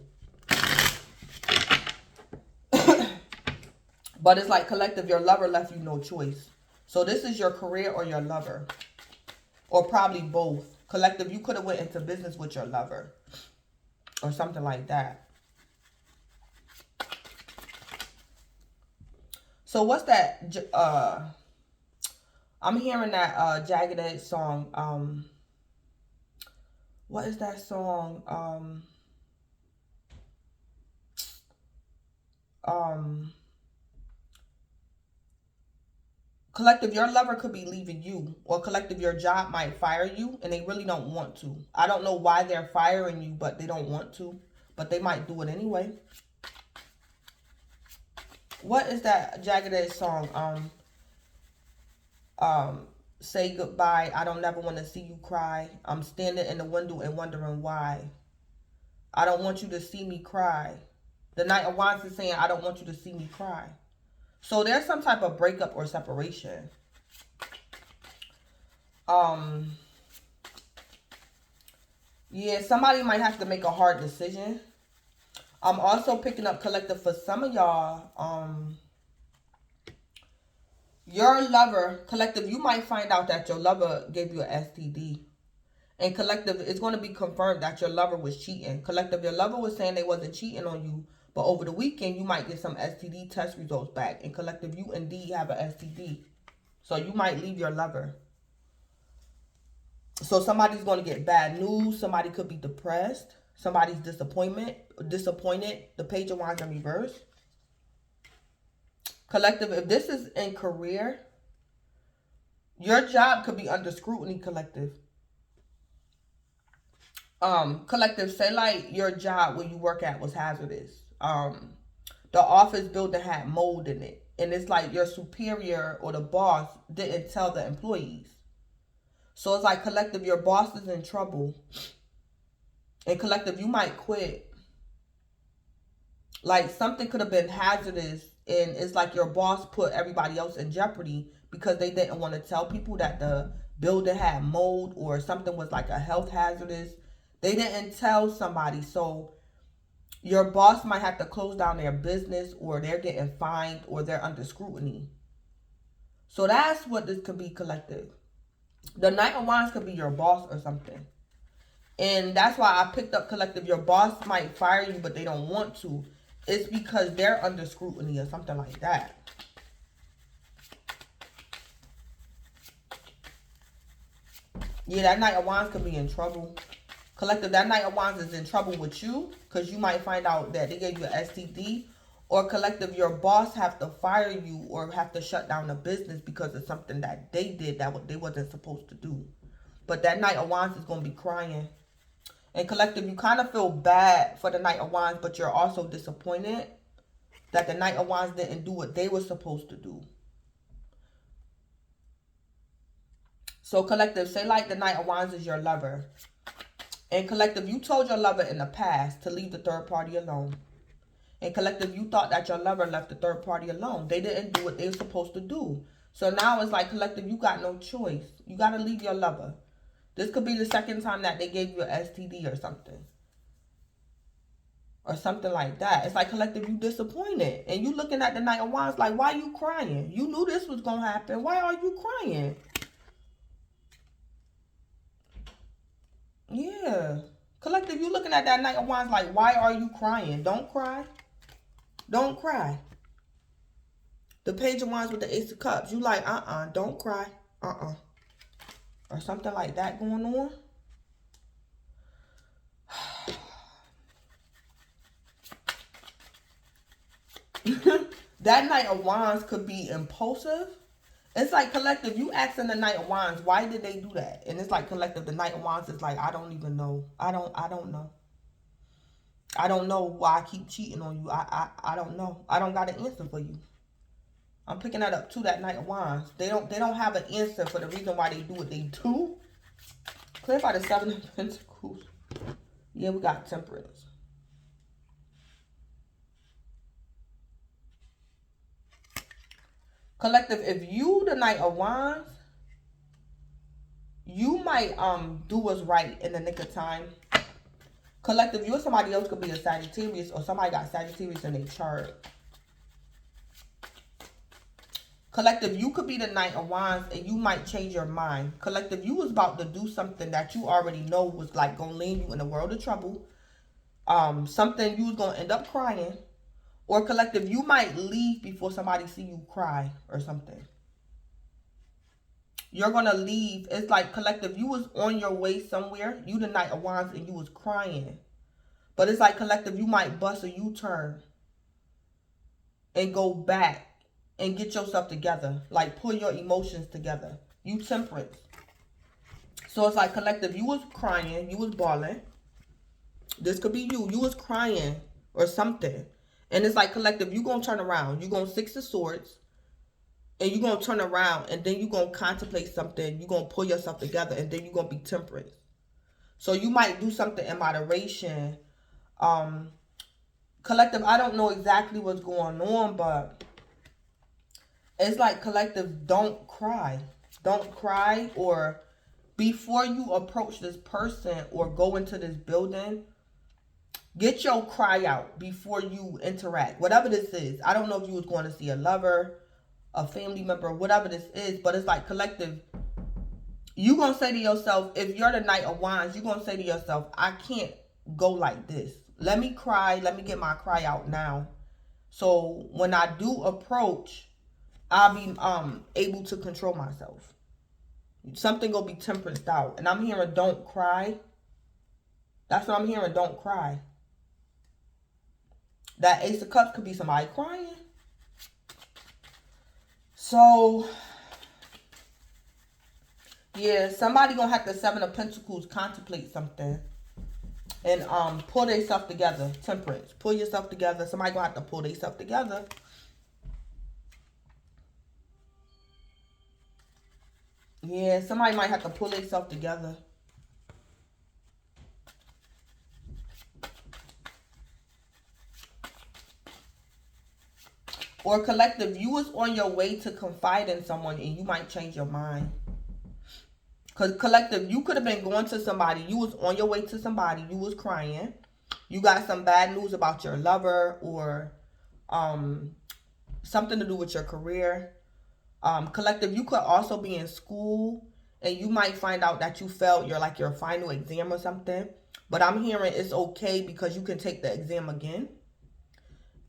But it's like, collective, your lover left you no choice. So this is your career or your lover. Or probably both. Collective, you could have went into business with your lover. Or something like that. So what's that? I'm hearing that Jagged Edge song. What is that song? Collective, your lover could be leaving you. Or collective, your job might fire you. And they really don't want to. I don't know why they're firing you, but they don't want to. But they might do it anyway. What is that Jagged Edge song? Say goodbye. I don't never want to see you cry. I'm standing in the window and wondering why. I don't want you to see me cry. The Knight of Wands is saying, I don't want you to see me cry. So there's some type of breakup or separation. Yeah, somebody might have to make a hard decision. I'm also picking up, collective, for some of y'all, your lover, collective, you might find out that your lover gave you an STD. And collective, it's going to be confirmed that your lover was cheating. Collective, your lover was saying they wasn't cheating on you. But over the weekend, you might get some STD test results back. And collective, you indeed have an STD. So you might leave your lover. So somebody's going to get bad news. Somebody could be depressed. Somebody's disappointed. The Page of Wands in reverse. Collective, if this is in career, your job could be under scrutiny, collective. Collective, say like your job where you work at was hazardous. The office building had mold in it. And it's like your superior or the boss didn't tell the employees. So it's like, collective, your boss is in trouble. And collective, you might quit. Like something could have been hazardous. And it's like your boss put everybody else in jeopardy because they didn't want to tell people that the building had mold or something was like a health hazardous. They didn't tell somebody. So your boss might have to close down their business, or they're getting fined, or they're under scrutiny. So that's what this could be, collective. The Knight of Wands could be your boss or something. And that's why I picked up, collective. Your boss might fire you, but they don't want to. It's because they're under scrutiny or something like that. Yeah, that Knight of Wands could be in trouble. Collective, that Knight of Wands is in trouble with you because you might find out that they gave you an STD. Or collective, your boss have to fire you or have to shut down the business because of something that they did that they wasn't supposed to do. But that Knight of Wands is going to be crying. And collective, you kind of feel bad for the Knight of Wands, but you're also disappointed that the Knight of Wands didn't do what they were supposed to do. So collective, say like the Knight of Wands is your lover. And collective, you told your lover in the past to leave the third party alone. And collective, you thought that your lover left the third party alone. They didn't do what they were supposed to do. So now it's like collective, you got no choice. You got to leave your lover. This could be the second time that they gave you an STD or something. Or something like that. It's like collective, you disappointed. And you looking at the Knight of Wands like, why are you crying? You knew this was going to happen. Why are you crying? Yeah. Collective, you looking at that Knight of Wands like, why are you crying? Don't cry. Don't cry. The Page of Wands with the Ace of Cups. You like, don't cry. Or something like that going on. That Knight of Wands could be impulsive. It's like collective, you asking the Knight of Wands, why did they do that? And it's like collective, the Knight of Wands is like, I don't even know. I don't know. I don't know why I keep cheating on you. I don't know. I don't got an answer for you. I'm picking that up to that Knight of Wands. They don't have an answer for the reason why they do what they do. Clarify the Seven of Pentacles. Yeah, we got Temperance. Collective, if you the Knight of Wands, you might do what's right in the nick of time. Collective, you or somebody else could be a Sagittarius, or somebody got Sagittarius in their chart. Collective, you could be the Knight of Wands and you might change your mind. Collective, you was about to do something that you already know was like going to land you in a world of trouble. Something you was going to end up crying. Or collective, you might leave before somebody see you cry or something. You're going to leave. It's like collective, you was on your way somewhere. You the Knight of Wands and you was crying. But it's like collective, you might bust a U-turn and go back and get yourself together. Like pull your emotions together. You Temperance. So it's like collective, you was crying. You was bawling. This could be you. You was crying or something. And it's like collective, you going to turn around. You going to Six of Swords. And you going to turn around. And then you going to contemplate something. You going to pull yourself together. And then you going to be Temperance. So you might do something in moderation. Collective, I don't know exactly what's going on. But it's like collective, don't cry. Don't cry. Or before you approach this person or go into this building, get your cry out before you interact. Whatever this is. I don't know if you was going to see a lover, a family member, whatever this is. But it's like collective. You going to say to yourself, if you're the Knight of Wands, you're going to say to yourself, I can't go like this. Let me cry. Let me get my cry out now. So when I do approach, I'll be able to control myself. Something going to be tempered out. And I'm hearing don't cry. That's what I'm hearing. Don't cry. That Ace of Cups could be somebody crying. So, yeah, somebody going to have the Seven of Pentacles contemplate something. And pull themselves together. Temperance. Pull yourself together. Somebody going to have to pull themselves together. Yeah, somebody might have to pull themselves together. Or collective, you was on your way to confide in someone and you might change your mind. Because collective, you could have been going to somebody. You was on your way to somebody. You was crying. You got some bad news about your lover or something to do with your career. Collective, you could also be in school and you might find out that you failed your final exam or something. But I'm hearing it's okay because you can take the exam again.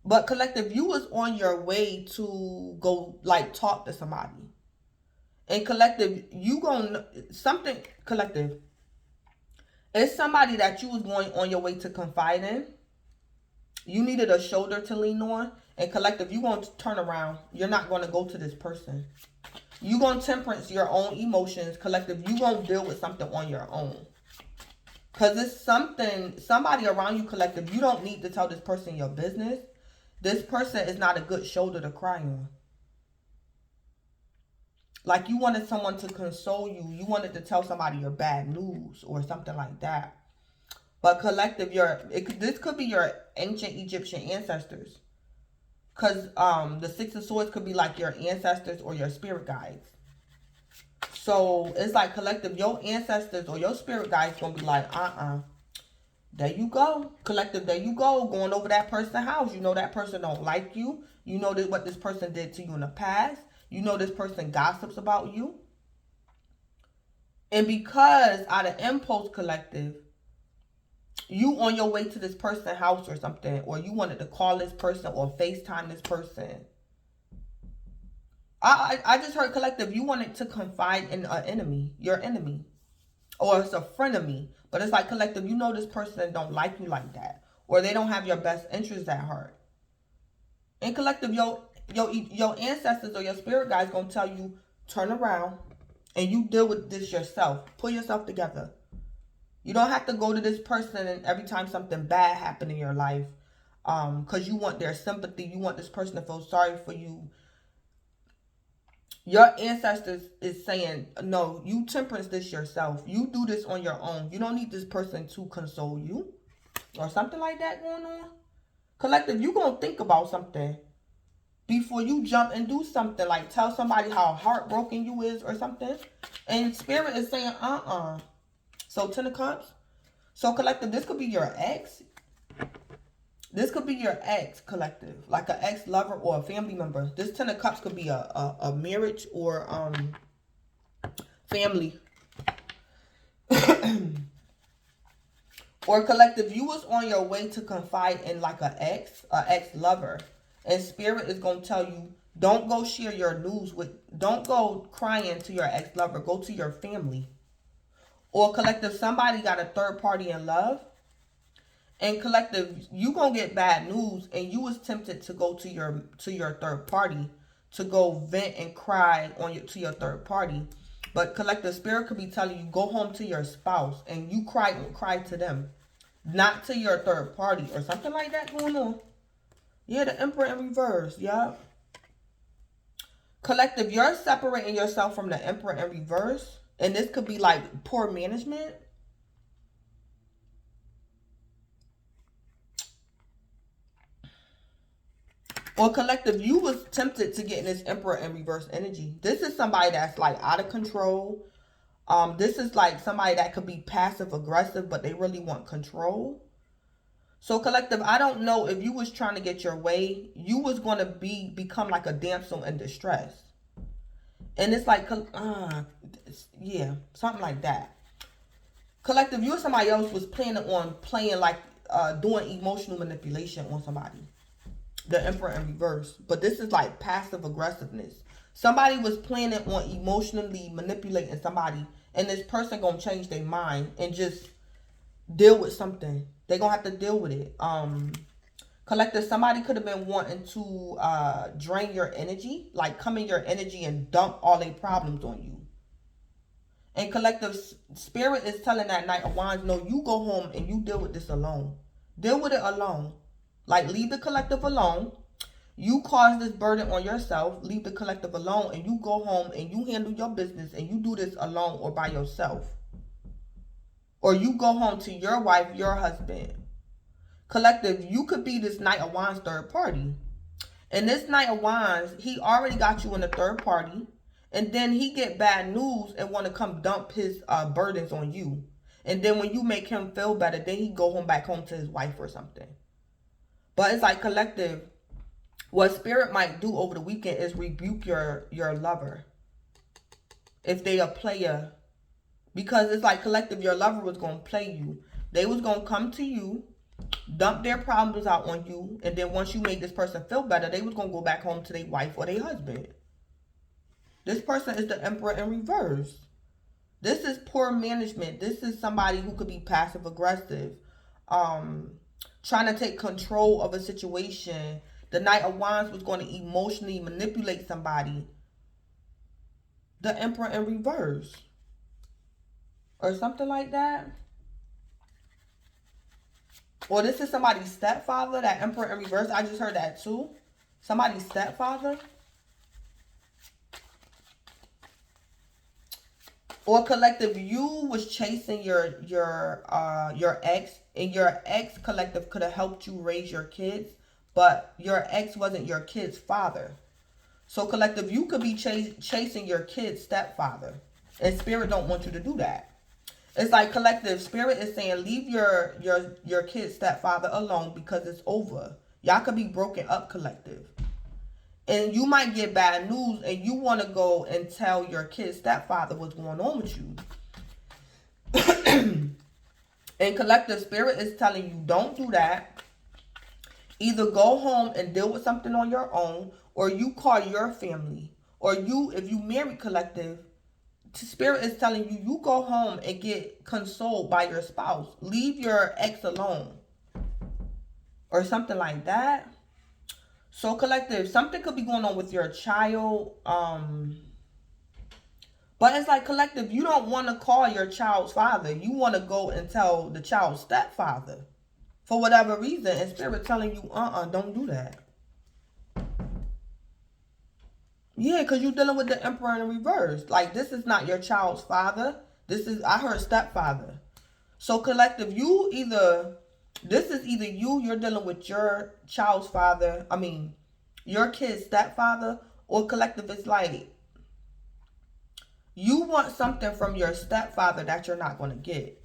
But collective, you was on your way to go talk to somebody. And collective, you gonna something collective. It's somebody that you was going on your way to confide in. You needed a shoulder to lean on. And collective, you want to turn around. You're not going to go to this person. You gonna temperance your own emotions. Collective, you gonna deal with something on your own. Because it's somebody around you, collective, you don't need to tell this person your business. This person is not a good shoulder to cry on. Like you wanted someone to console you. You wanted to tell somebody your bad news or something like that. But collective, this could be your ancient Egyptian ancestors. Because the Six of Swords could be like your ancestors or your spirit guides. So it's like collective, your ancestors or your spirit guides going to be like, there you go. Collective, there you go. Going over that person's house. You know that person don't like you. You know what this person did to you in the past. You know this person gossips about you. And because out of impulse, collective, you on your way to this person's house or something, or you wanted to call this person or FaceTime this person. I just heard collective, you wanted to confide in an enemy, your enemy. Or it's a frenemy. But it's like collective, you know this person don't like you like that. Or they don't have your best interests at heart. And collective, your ancestors or your spirit guides gonna tell you, turn around and you deal with this yourself. Pull yourself together. You don't have to go to this person and every time something bad happens in your life, because you want their sympathy. You want this person to feel sorry for you. Your ancestors is saying, no, you temperance this yourself. You do this on your own. You don't need this person to console you or something like that going on. Collective, you going to think about something before you jump and do something, like tell somebody how heartbroken you is or something. And spirit is saying, So 10 of Cups. So collective, this could be your ex. This could be your ex, collective, like an ex-lover or a family member. This 10 of Cups could be a marriage or family. Or collective, you was on your way to confide in like an ex-lover. And spirit is going to tell you, don't go share your news don't go crying to your ex-lover. Go to your family. Or collective, somebody got a third party in love. And collective, you gonna get bad news, and you was tempted to go to your third party to go vent and cry to your third party. But collective, spirit could be telling you, go home to your spouse and you cry to them, not to your third party or something like that going on. Yeah, the Emperor in reverse. Yeah. Collective, you're separating yourself from the Emperor in reverse, and this could be like poor management. Or collective, you was tempted to get in this Emperor in reverse energy. This is somebody that's like out of control. This is like somebody that could be passive aggressive, but they really want control. So collective, I don't know if you was trying to get your way, you was going to become like a damsel in distress. And it's like, yeah, something like that. Collective, you or somebody else was planning on doing emotional manipulation on somebody. The Emperor in reverse. But this is like passive aggressiveness. Somebody was planning on emotionally manipulating somebody, and this person gonna change their mind and just deal with something. They gonna have to deal with it. Collective, somebody could have been wanting to drain your energy, like come in your energy and dump all their problems on you. And collective, spirit is telling that Knight of Wands, no, you go home and you deal with this alone. Deal with it alone. Like, leave the collective alone. You cause this burden on yourself. Leave the collective alone, and you go home and you handle your business and you do this alone or by yourself. Or you go home to your wife, your husband. Collective, you could be this Knight of Wands third party. And this Knight of Wands, he already got you in the third party. And then he get bad news and want to come dump his burdens on you. And then when you make him feel better, then he go back home to his wife or something. But it's like collective, what spirit might do over the weekend is rebuke your lover. If they a player. Because it's like collective, your lover was going to play you. They was going to come to you, dump their problems out on you. And then once you make this person feel better, they was going to go back home to their wife or their husband. This person is the Emperor in reverse. This is poor management. This is somebody who could be passive aggressive. Trying to take control of a situation. The Knight of Wands was going to emotionally manipulate somebody. the Emperor in reverse. Or something like that. Or this is somebody's stepfather, that Emperor in reverse. I just heard that too. Somebody's stepfather. Or collective, you was chasing your ex, and your ex collective could have helped you raise your kids, but your ex wasn't your kid's father. So collective, you could be chasing your kid's stepfather, and spirit don't want you to do that. It's like collective, spirit is saying leave your kid's stepfather alone because it's over. Y'all could be broken up, collective. And you might get bad news and you want to go and tell your kid's stepfather what's going on with you. And collective, spirit is telling you don't do that. Either go home and deal with something on your own, or you call your family. Or you, if you marry, collective, spirit is telling you, you go home and get consoled by your spouse. Leave your ex alone. Or something like that. So collective, something could be going on with your child. But it's like collective, you don't want to call your child's father. You want to go and tell the child's stepfather. For whatever reason. And spirit telling you, don't do that. Yeah, because you're dealing with the Emperor in reverse. Like, this is not your child's father. This is, I heard stepfather. So collective, this is either you're dealing with your child's father, your kid's stepfather, or collective, it's like, you want something from your stepfather that you're not going to get.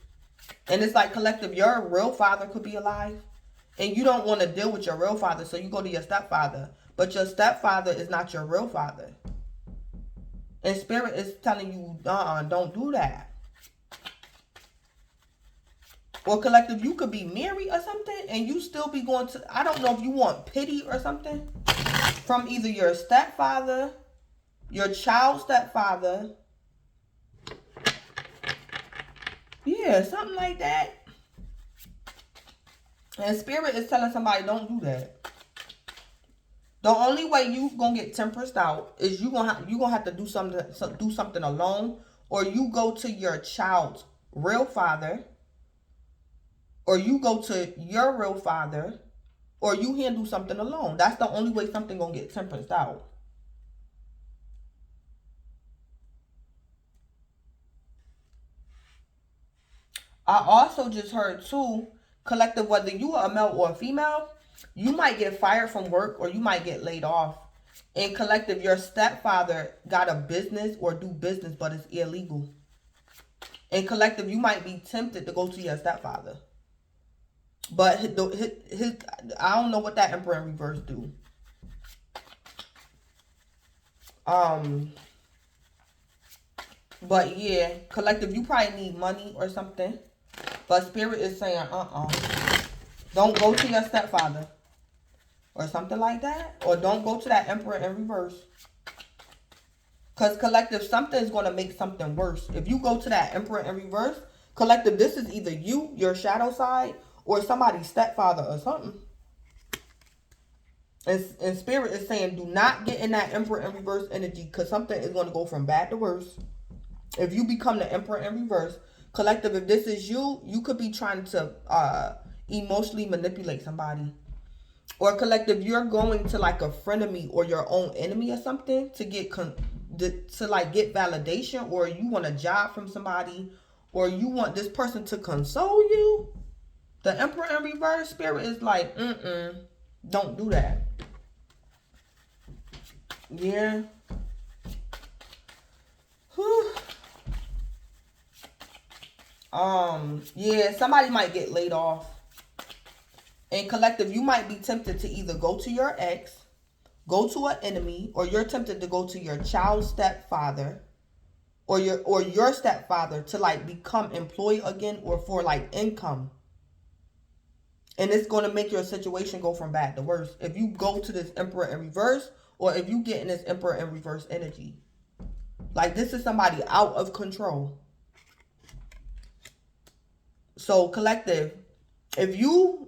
And it's like, collective, your real father could be alive, and you don't want to deal with your real father, so you go to your stepfather. But your stepfather is not your real father. And spirit is telling you, don't do that. Or collective, you could be married or something, and you still be going to, I don't know if you want pity or something from either your stepfather, your child's stepfather. Yeah, something like that. And spirit is telling somebody, don't do that. The only way you gonna get tempest out is you gonna have to do something alone, or you go to your child's real father, or you go to your real father, or you handle something alone. That's the only way something gonna get tempest out. I also just heard too, collective, whether you are a male or a female, you might get fired from work or you might get laid off. And collective, your stepfather got a business or do business, but it's illegal. And collective, you might be tempted to go to your stepfather. But his I don't know what that Emperor in reverse do. But yeah, collective, you probably need money or something. But spirit is saying, don't go to your stepfather. Or something like that. Or don't go to that Emperor in reverse. Because collective, something is going to make something worse. If you go to that Emperor in reverse, collective, this is either you, your shadow side, or somebody's stepfather or something. And spirit is saying, do not get in that Emperor in reverse energy, because something is going to go from bad to worse. If you become the Emperor in reverse, collective, if this is you, you could be trying to emotionally manipulate somebody. Or collective, you're going to like a frenemy or your own enemy or something to get get validation, or you want a job from somebody, or you want this person to console you. The Emperor in reverse, spirit is like, don't do that. Yeah. Whew. Yeah, somebody might get laid off. And collective, you might be tempted to either go to your ex, go to an enemy, or you're tempted to go to your child's stepfather, or your stepfather to like become employed again, or for like income. And it's going to make your situation go from bad to worse if you go to this Emperor in reverse, or if you get in this Emperor in reverse energy. Like, this is somebody out of control. So collective, if you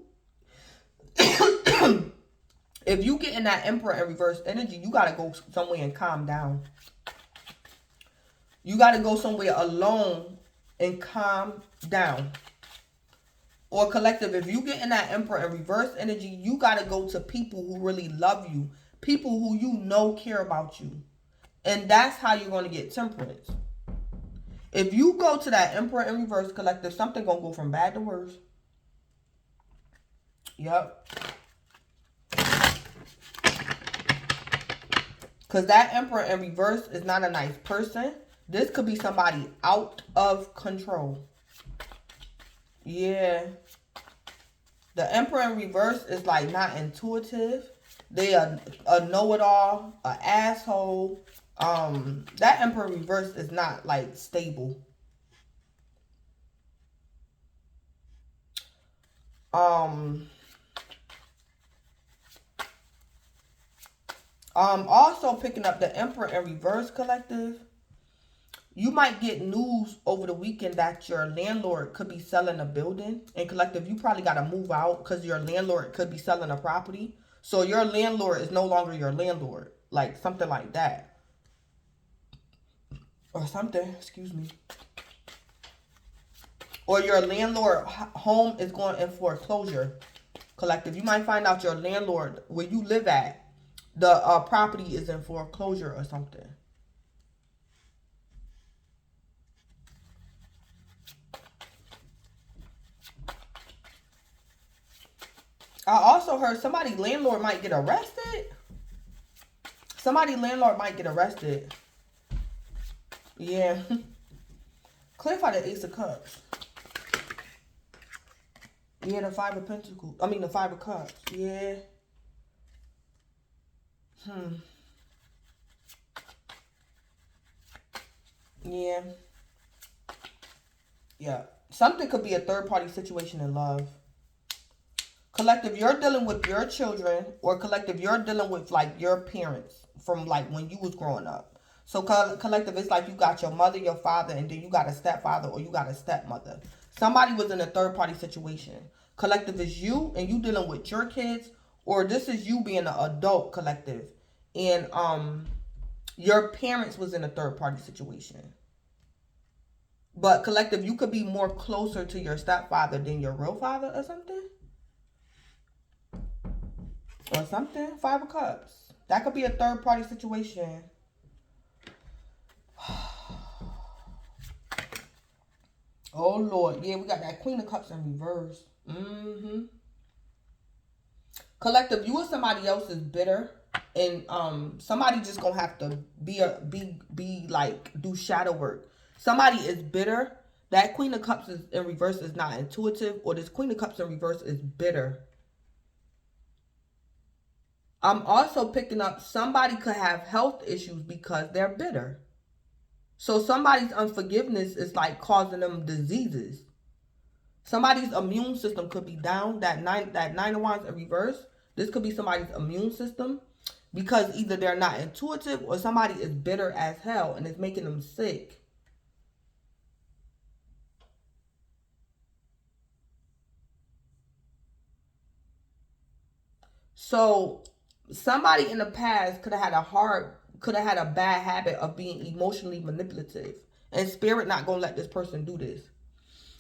if you get in that Emperor in reverse energy, you got to go somewhere and calm down. You got to go somewhere alone and calm down. Or collective, if you get in that Emperor in reverse energy, you got to go to people who really love you. People who you know care about you. And that's how you're going to get temperance. If you go to that Emperor in reverse collective, something going to go from bad to worse. Yep. Because that Emperor in reverse is not a nice person. This could be somebody out of control. Yeah. The Emperor in reverse is like not intuitive. They are a know-it-all, an asshole. That Emperor in reverse is not like stable. Also picking up the Emperor in reverse collective. You might get news over the weekend that your landlord could be selling a building. And collective, you probably got to move out because your landlord could be selling a property. So your landlord is no longer your landlord. Like something like that. Or something, excuse me. Or your landlord home is going in foreclosure. Collective, you might find out your landlord, where you live at, the property is in foreclosure or something. I also heard somebody landlord might get arrested. Somebody landlord might get arrested. Yeah. Clarify the Ace of Cups. Yeah, the Five of Pentacles. I mean the Five of Cups. Yeah. Yeah. Yeah. Something could be a third-party situation in love. Collective, you're dealing with your children, or collective, you're dealing with like your parents from like when you was growing up. So collective, it's like you got your mother, your father, and then you got a stepfather or you got a stepmother. Somebody was in a third-party situation. Collective is you, and you dealing with your kids, or this is you being an adult, collective, and your parents was in a third-party situation. But collective, you could be more closer to your stepfather than your real father or something. Or something. Five of Cups. That could be a third-party situation. Oh, Lord. Yeah, we got that Queen of Cups in reverse. Collective, you or somebody else is bitter. And somebody just gonna have to be like, do shadow work. Somebody is bitter. That Queen of Cups is in reverse is not intuitive. Or this Queen of Cups in reverse is bitter. I'm also picking up somebody could have health issues because they're bitter. So somebody's unforgiveness is like causing them diseases. Somebody's immune system could be down. That nine of wands in reverse. This could be somebody's immune system because either they're not intuitive or somebody is bitter as hell and it's making them sick. So somebody in the past could have had a bad habit of being emotionally manipulative. And spirit not going to let this person do this.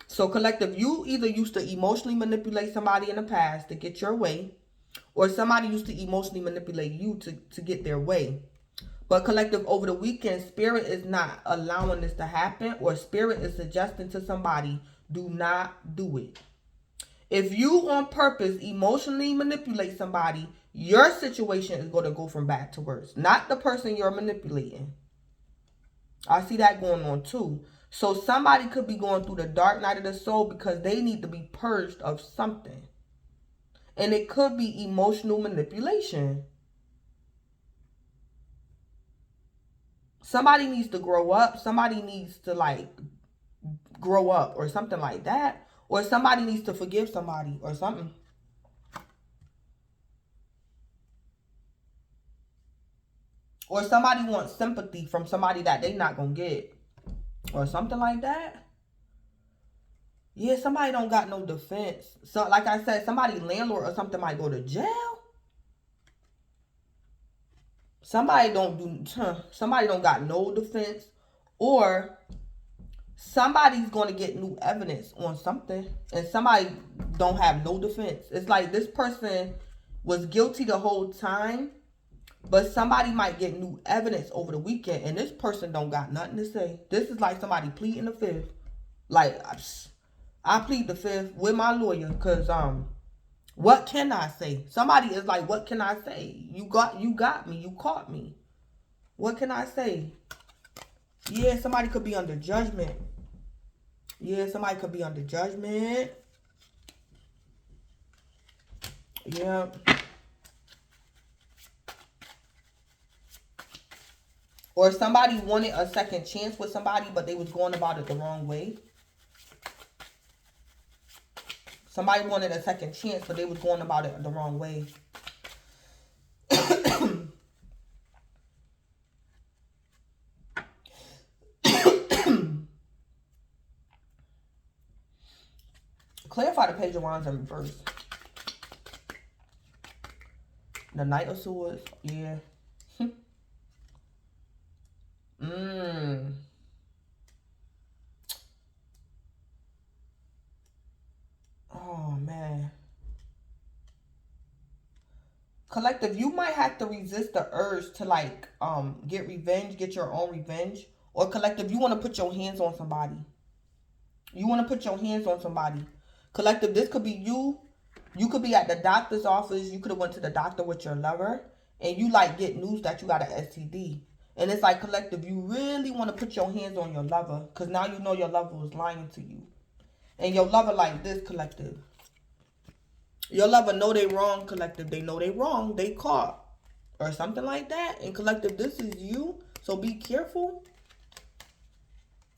So collective, you either used to emotionally manipulate somebody in the past to get your way. Or somebody used to emotionally manipulate you to get their way. But collective, over the weekend, spirit is not allowing this to happen. Or spirit is suggesting to somebody, do not do it. If you on purpose emotionally manipulate somebody, your situation is going to go from bad to worse. Not the person you're manipulating. I see that going on too. So somebody could be going through the dark night of the soul because they need to be purged of something. And it could be emotional manipulation. Somebody needs to grow up. Somebody needs to like grow up or something like that. Or somebody needs to forgive somebody or something. Or somebody wants sympathy from somebody that they not going to get. Or something like that. Yeah, somebody don't got no defense. So, like I said, somebody landlord or something might go to jail. Somebody don't got no defense. Or somebody's going to get new evidence on something, and somebody don't have no defense. It's like this person was guilty the whole time, but somebody might get new evidence over the weekend, and this person don't got nothing to say. This is like somebody pleading the fifth. Like, I plead the fifth with my lawyer, because what can I say? Somebody is like, what can I say? You got me. You caught me. What can I say? Yeah, somebody could be under judgment. Yeah, somebody could be under judgment. Yeah. Or somebody wanted a second chance with somebody, but they was going about it the wrong way. Somebody wanted a second chance, but they was going about it the wrong way. Clarify the Page of Wands in reverse. The Knight of Swords. Yeah. Oh, man. Collective, you might have to resist the urge to, like, get revenge, get your own revenge. Or collective, you want to put your hands on somebody. You want to put your hands on somebody. Collective, this could be you. You could be at the doctor's office. You could have went to the doctor with your lover. And you, like, get news that you got an STD. And it's like, collective, you really want to put your hands on your lover. Because now you know your lover was lying to you. And your lover like this, collective. Your lover know they wrong, collective. They know they wrong. They caught. Or something like that. And collective, this is you. So be careful.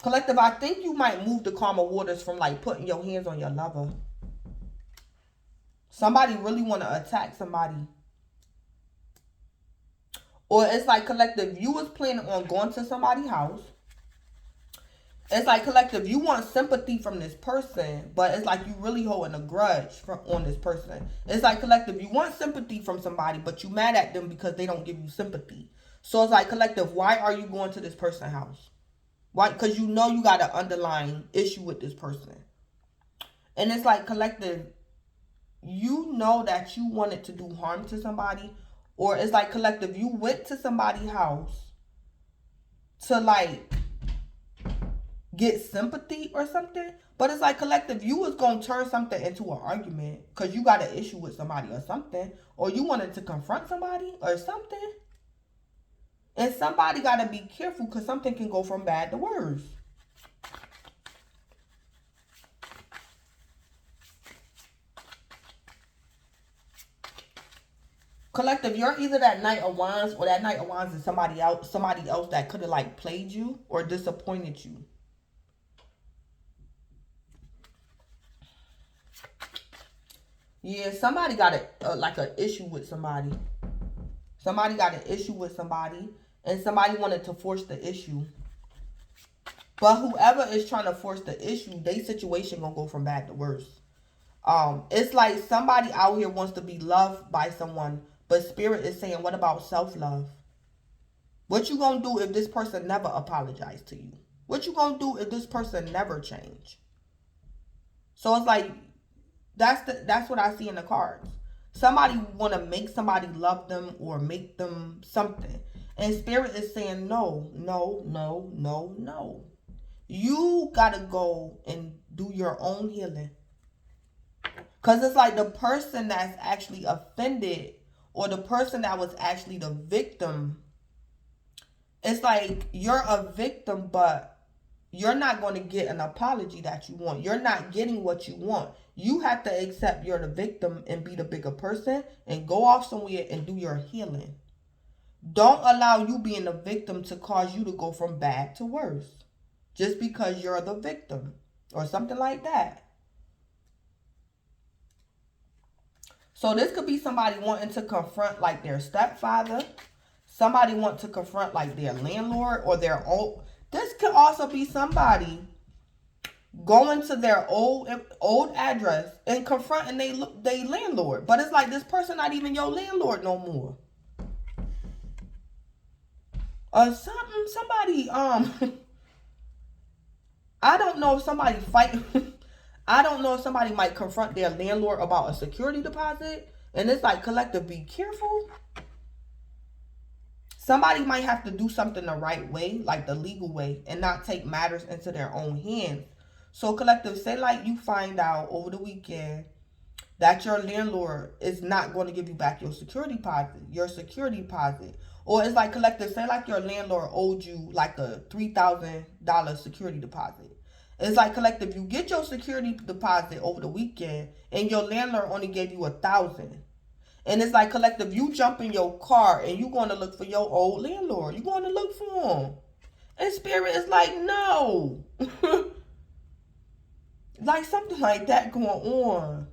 Collective, I think you might move the karma waters from, like, putting your hands on your lover. Somebody really want to attack somebody. Or it's like, collective, you was planning on going to somebody's house. It's like, collective, you want sympathy from this person, but it's like you really holding a grudge on this person. It's like, collective, you want sympathy from somebody, but you mad at them because they don't give you sympathy. So it's like, collective, why are you going to this person's house? Why? Because you know you got an underlying issue with this person. And it's like, collective, you know that you wanted to do harm to somebody. Or it's like, collective, you went to somebody's house to, like, get sympathy or something. But it's like, collective, you was going to turn something into an argument because you got an issue with somebody or something. Or you wanted to confront somebody or something. And somebody got to be careful because something can go from bad to worse. Collective, you're either that Knight of Wands or that Knight of Wands is somebody else that could have, like, played you or disappointed you. Yeah, somebody got like an issue with somebody. Somebody got an issue with somebody, and somebody wanted to force the issue. But whoever is trying to force the issue, their situation gonna go from bad to worse. It's like somebody out here wants to be loved by someone, but Spirit is saying, what about self-love? What you gonna do if this person never apologized to you? What you gonna do if this person never changed? So it's like, that's what I see in the cards. Somebody want to make somebody love them or make them something. And Spirit is saying, no, no, no, no, no. You got to go and do your own healing. Because it's like the person that's actually offended or the person that was actually the victim. It's like you're a victim, but you're not going to get an apology that you want. You're not getting what you want. You have to accept you're the victim and be the bigger person and go off somewhere and do your healing. Don't allow you being the victim to cause you to go from bad to worse. Just because you're the victim or something like that. So this could be somebody wanting to confront, like, their stepfather. Somebody want to confront, like, their landlord or their old. This could also be somebody going to their old address and confronting they landlord. But it's like this person not even your landlord no more. Or somebody I don't know if somebody fight. I don't know if somebody might confront their landlord about a security deposit. And it's like, collective, be careful. Somebody might have to do something the right way, like the legal way, and not take matters into their own hands. So, collective, say like you find out over the weekend that your landlord is not going to give you back your security deposit, Or it's like, collective, say like your landlord owed you like a $3,000 security deposit. It's like, collective, you get your security deposit over the weekend and your landlord only gave you $1,000. And it's like, collective, you jump in your car and you going to look for your old landlord. You going to look for him. And spirit is like, no. Like something like that going on.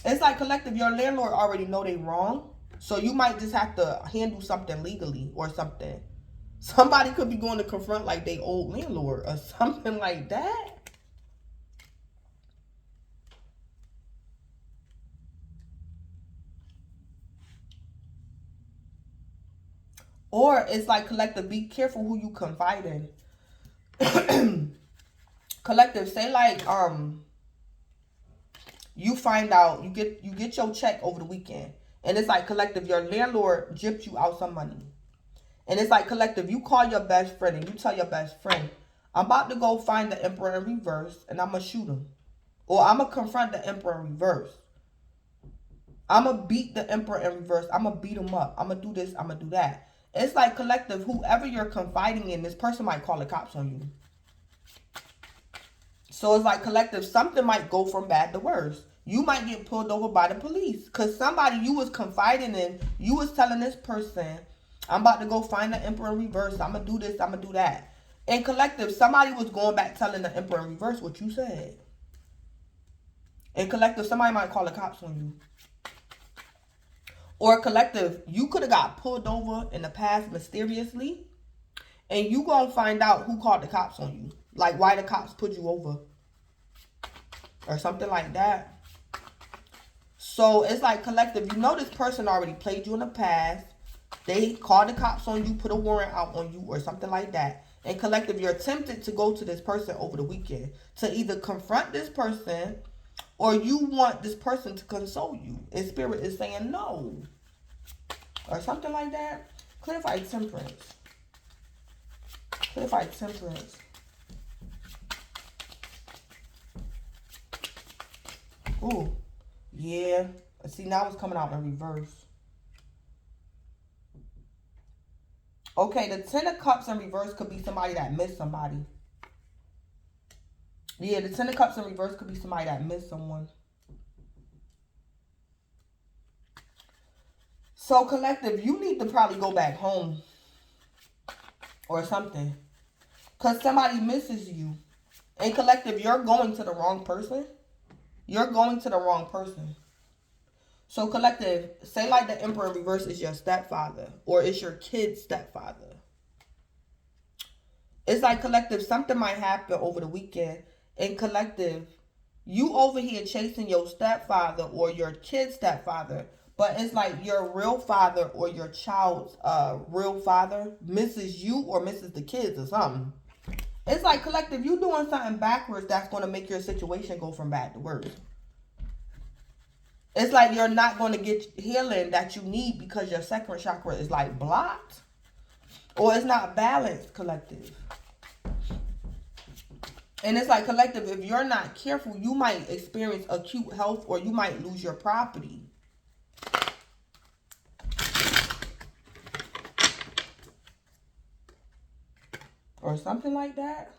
It's like, collective, your landlord already know they wrong. So you might just have to handle something legally or something. Somebody could be going to confront like they old landlord or something like that. Or it's like, collective, be careful who you confide in. Collective, say like you find out you get your check over the weekend, and it's like, collective, your landlord gypped you out some money. And it's like, collective, you call your best friend and you tell your best friend, I'm about to go find the Emperor in reverse and I'm going to shoot him. Or I'm going to confront the Emperor in reverse. I'm going to beat the Emperor in reverse. I'm going to beat him up. I'm going to do this. I'm going to do that. It's like, collective, whoever you're confiding in, this person might call the cops on you. So it's like, collective, something might go from bad to worse. You might get pulled over by the police because somebody you was confiding in, you was telling this person, I'm about to go find the Emperor in reverse. I'm going to do this. I'm going to do that. And collective, somebody was going back telling the Emperor in reverse what you said. And collective, somebody might call the cops on you. Or collective, you could have got pulled over in the past mysteriously. And you going to find out who called the cops on you. Like why the cops put you over. Or something like that. So it's like, collective, you know this person already played you in the past. They called the cops on you, put a warrant out on you or something like that. And collective, you're tempted to go to this person over the weekend to either confront this person or you want this person to console you. And spirit is saying no. Or something like that. Clarify temperance. Clarify temperance. Ooh. Yeah. See, now it's coming out in reverse. Okay, the 10 of Cups in reverse could be somebody that missed somebody. Yeah, the 10 of Cups in reverse could be somebody that missed someone. So, collective, you need to probably go back home. Or something. Because somebody misses you. And collective, you're going to the wrong person. You're going to the wrong person. So, collective, say like the Emperor in reverse is your stepfather. Or it's your kid's stepfather. It's like, collective, something might happen over the weekend. And collective, you over here chasing your stepfather or your kid's stepfather. But it's like your real father or your child's real father misses you or misses the kids or something. It's like, collective, you doing something backwards that's going to make your situation go from bad to worse. It's like you're not going to get healing that you need because your second chakra is like blocked. Or it's not balanced, collective. And it's like, collective, if you're not careful, you might experience acute health or you might lose your property. Or something like that.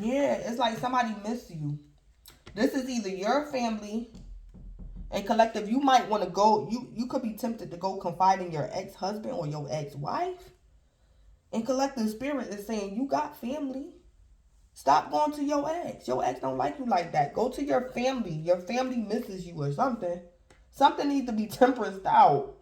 Yeah, it's like somebody missed you. This is either your family and collective, you might want to go, you could be tempted to go confide in your ex-husband or your ex-wife. And collective, spirit is saying, you got family. Stop going to your ex. Your ex don't like you like that. Go to your family. Your family misses you or something. Something needs to be temperanced out.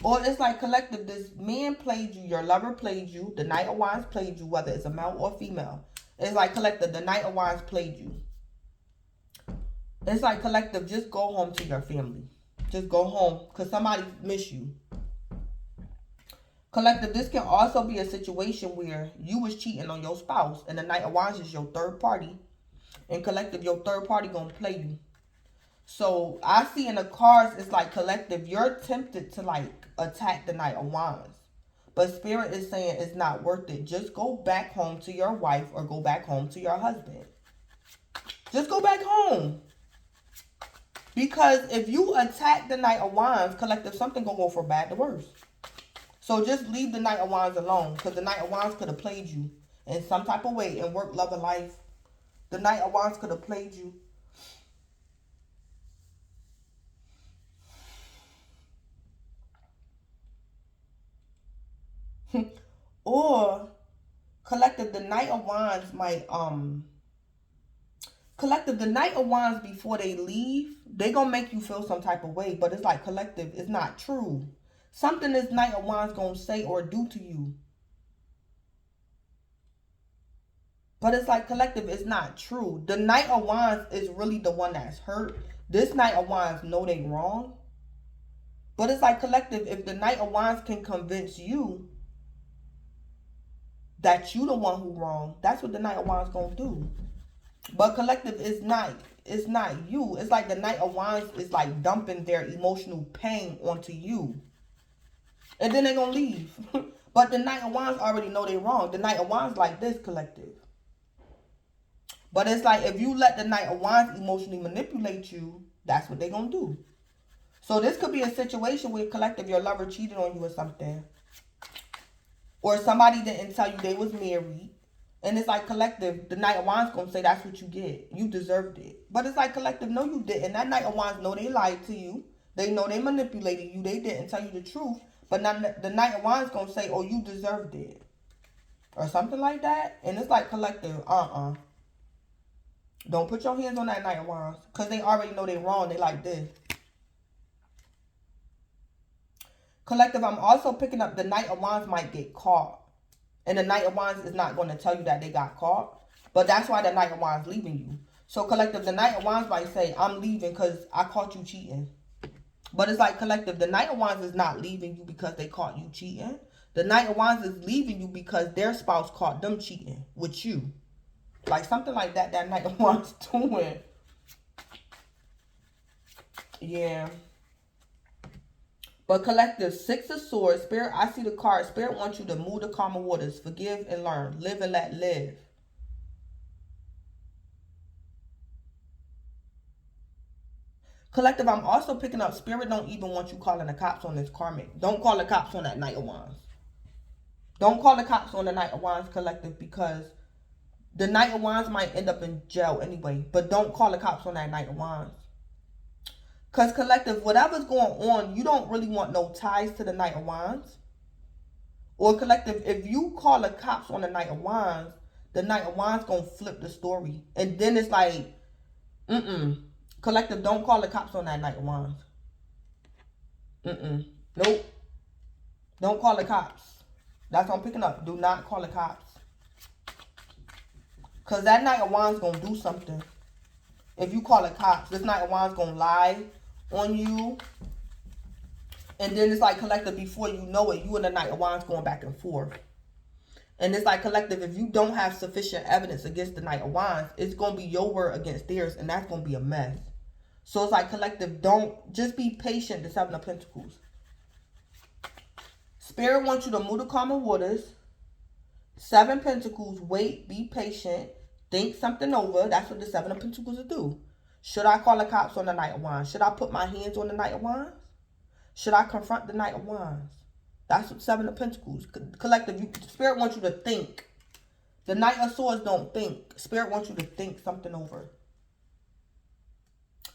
Or it's like, collective, this man played you, your lover played you, the Knight of Wands played you, whether it's a male or female. It's like, collective, the Knight of Wands played you. It's like, collective, just go home to your family. Just go home because somebody miss you. Collective, this can also be a situation where you was cheating on your spouse and the Knight of Wands is your third party. And collective, your third party gonna play you. So I see in the cards, it's like collective, you're tempted to like attack the Knight of Wands. But Spirit is saying it's not worth it. Just go back home to your wife or go back home to your husband. Just go back home. Because if you attack the Knight of Wands, collective, something gonna go from bad to worse. So just leave the Knight of Wands alone. Because the Knight of Wands could have played you in some type of way in work, love, or life. The Knight of Wands could have played you. Or collective, the Knight of Wands might collective, the Knight of Wands, before they leave, they gonna make you feel some type of way. But it's like collective, it's not true. Something this Knight of Wands gonna say or do to you. But it's like collective, it's not true. The Knight of Wands is really the one that's hurt. This Knight of Wands know they wrong. But it's like collective, if the Knight of Wands can convince you that you the one who wrong, that's what the Knight of Wands gonna do. But collective, it's not you. It's like the Knight of Wands is like dumping their emotional pain onto you. And then they're gonna leave. But the Knight of Wands already know they wrong. The Knight of Wands like this, collective. But it's like if you let the Knight of Wands emotionally manipulate you, that's what they're gonna do. So this could be a situation where collective, your lover cheated on you or something. Or somebody didn't tell you they was married. And it's like collective, the Knight of Wands gonna say that's what you get. You deserved it. But it's like collective, no you didn't. That Knight of Wands know they lied to you. They know they manipulated you. They didn't tell you the truth. But now the Knight of Wands gonna say, oh, you deserved it. Or something like that. And it's like collective, Don't put your hands on that Knight of Wands. Because they already know they wrong. They like this. Collective, I'm also picking up the Knight of Wands might get caught. And the Knight of Wands is not going to tell you that they got caught. But that's why the Knight of Wands leaving you. So collective, the Knight of Wands might say, I'm leaving because I caught you cheating. But it's like collective, the Knight of Wands is not leaving you because they caught you cheating. The Knight of Wands is leaving you because their spouse caught them cheating with you. Like something like that, that Knight of Wands doing. Yeah. But collective, Six of Swords, Spirit, I see the card. Spirit wants you to move to calmer waters. Forgive and learn. Live and let live. Collective, I'm also picking up, Spirit don't even want you calling the cops on this karmic. Don't call the cops on that Knight of Wands. Don't call the cops on the Knight of Wands, collective, because the Knight of Wands might end up in jail anyway. But don't call the cops on that Knight of Wands. Because collective, whatever's going on, you don't really want no ties to the Knight of Wands. Or collective, if you call the cops on the Knight of Wands, the Knight of Wands going to flip the story. And then it's like, Collective, don't call the cops on that Knight of Wands. Nope. Don't call the cops. That's what I'm picking up. Do not call the cops. Because that Knight of Wands going to do something. If you call the cops, this Knight of Wands going to lie on you. And then it's like collective, before you know it, you and the Knight of Wands going back and forth. And it's like collective, if you don't have sufficient evidence against the Knight of Wands, it's going to be your word against theirs, and that's going to be a mess. So it's like collective, just be patient, the Seven of Pentacles. Spirit wants you to move to calmer waters. Seven Pentacles, wait, be patient, think something over. That's what the Seven of Pentacles will do. Should I call the cops on the Knight of Wands? Should I put my hands on the Knight of Wands? Should I confront the Knight of Wands? That's what Seven of Pentacles. Collective, Spirit wants you to think. The Knight of Swords don't think. Spirit wants you to think something over.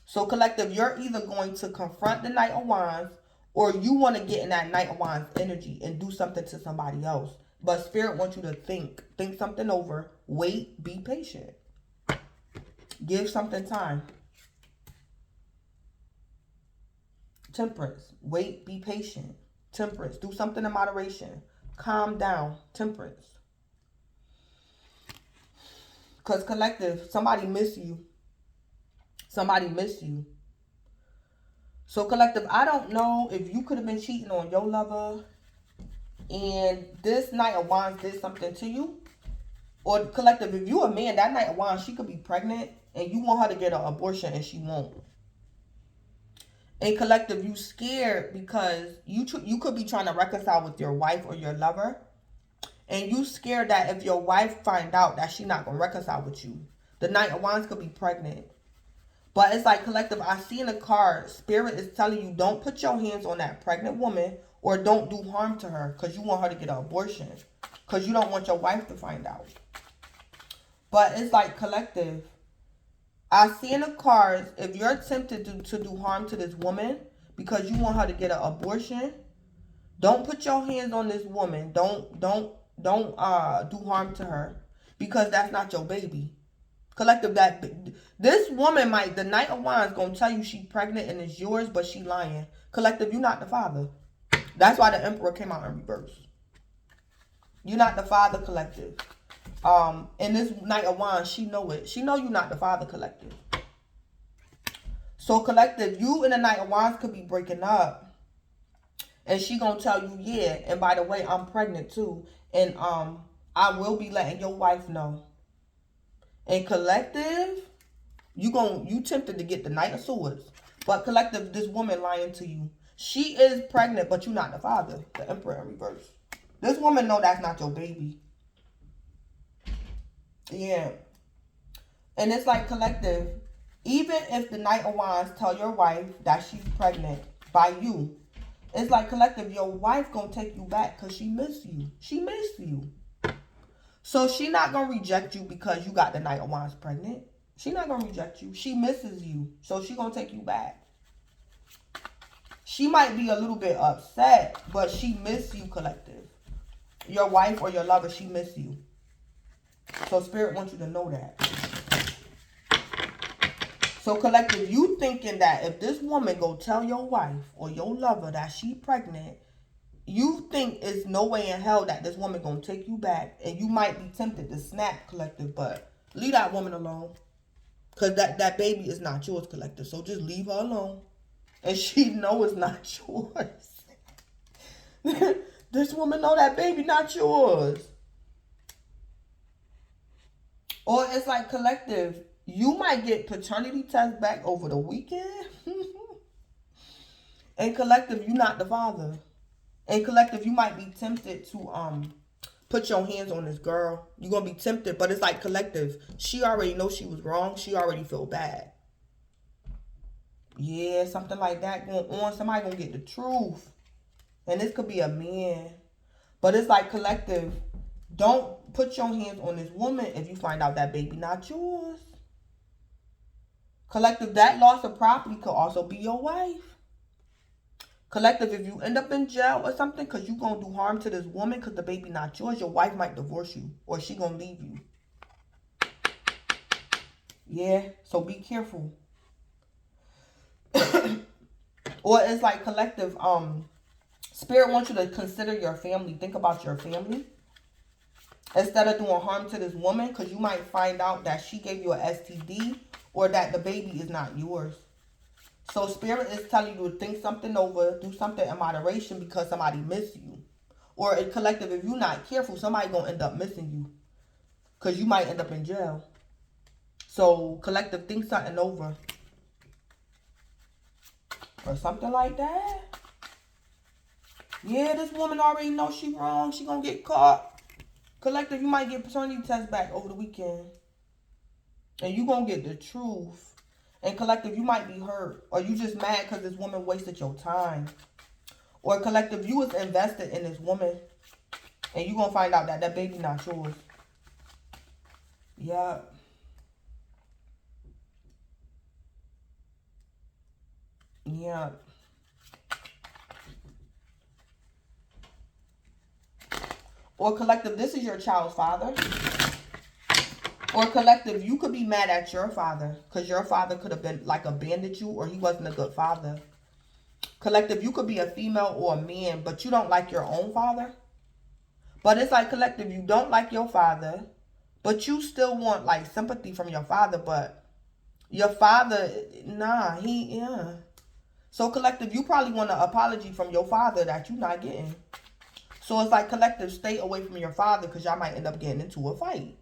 So collective, you're either going to confront the Knight of Wands, or you want to get in that Knight of Wands energy and do something to somebody else. But Spirit wants you to think. Think something over. Wait. Be patient. Give something time. Temperance. Wait. Be patient. Temperance. Do something in moderation. Calm down. Temperance. Because collective, somebody miss you. Somebody miss you. So collective, I don't know if you could have been cheating on your lover and this Knight of Wands did something to you. Or collective, if you a man, that Knight of Wands, she could be pregnant and you want her to get an abortion and she won't. And collective, you scared because you could be trying to reconcile with your wife or your lover. And you scared that if your wife find out that she not going to reconcile with you. The Knight of Wands could be pregnant. But it's like collective, I see in the card, Spirit is telling you don't put your hands on that pregnant woman or don't do harm to her because you want her to get an abortion. Because you don't want your wife to find out. But it's like collective, I see in the cards, if you're tempted to do harm to this woman because you want her to get an abortion, don't put your hands on this woman. Don't do harm to her because that's not your baby. Collective, that this woman might, the Knight of Wands gonna tell you she's pregnant and it's yours, but she lying. Collective, you're not the father. That's why the Emperor came out in reverse. You're not the father, collective. And this Knight of Wands, she know it. She know you're not the father, collective. So collective, you and the Knight of Wands could be breaking up. And she gonna tell you, yeah, and by the way, I'm pregnant too. And I will be letting your wife know. And collective, you tempted to get the Knight of Swords. But collective, this woman lying to you. She is pregnant, but you're not the father. The Emperor in reverse. This woman know that's not your baby. Yeah. And it's like collective, even if the Knight of Wands tell your wife that she's pregnant by you, it's like collective, your wife gonna take you back because she miss you. She miss you. So she not gonna reject you because you got the Knight of Wands pregnant. She not gonna reject you. She misses you. So she gonna take you back. She might be a little bit upset, but she miss you, collective. Your wife or your lover, she miss you. So Spirit wants you to know that. So collective, you thinking that if this woman go tell your wife or your lover that she pregnant, you think it's no way in hell that this woman gonna take you back, and you might be tempted to snap, collective, but leave that woman alone. Because that baby is not yours, collective. So just leave her alone. And she know it's not yours. This woman know that baby not yours. Or it's like collective, you might get paternity tests back over the weekend. And collective, you not the father. And collective, you might be tempted to put your hands on this girl. You're going to be tempted. But it's like collective. She already knows she was wrong. She already feel bad. Yeah, something like that going on. Somebody going to get the truth. And this could be a man. But it's like collective. Don't put your hands on this woman if you find out that baby not yours. Collective, that loss of property could also be your wife. Collective, if you end up in jail or something because you're going to do harm to this woman because the baby not yours, your wife might divorce you or she going to leave you. Yeah, so be careful. Or it's like collective, Spirit wants you to consider your family. Think about your family. Instead of doing harm to this woman because you might find out that she gave you an STD or that the baby is not yours. So Spirit is telling you to think something over, do something in moderation because somebody missed you. Or a collective, if you're not careful, somebody going to end up missing you. Because you might end up in jail. So collective, think something over. Or something like that. Yeah, this woman already knows she wrong. She going to get caught. Collective, you might get paternity tests back over the weekend. And you going to get the truth. And collective, you might be hurt. Or you just mad because this woman wasted your time. Or collective, you was invested in this woman. And you going to find out that that baby not yours. Yeah. Yeah. Or collective, this is your child's father. Or collective, you could be mad at your father because your father could have been like abandoned you or he wasn't a good father. Collective, you could be a female or a man, but you don't like your own father. But it's like collective, you don't like your father, but you still want like sympathy from your father. But your father, nah, yeah. So collective, you probably want an apology from your father that you're not getting. So it's like collective, stay away from your father because y'all might end up getting into a fight.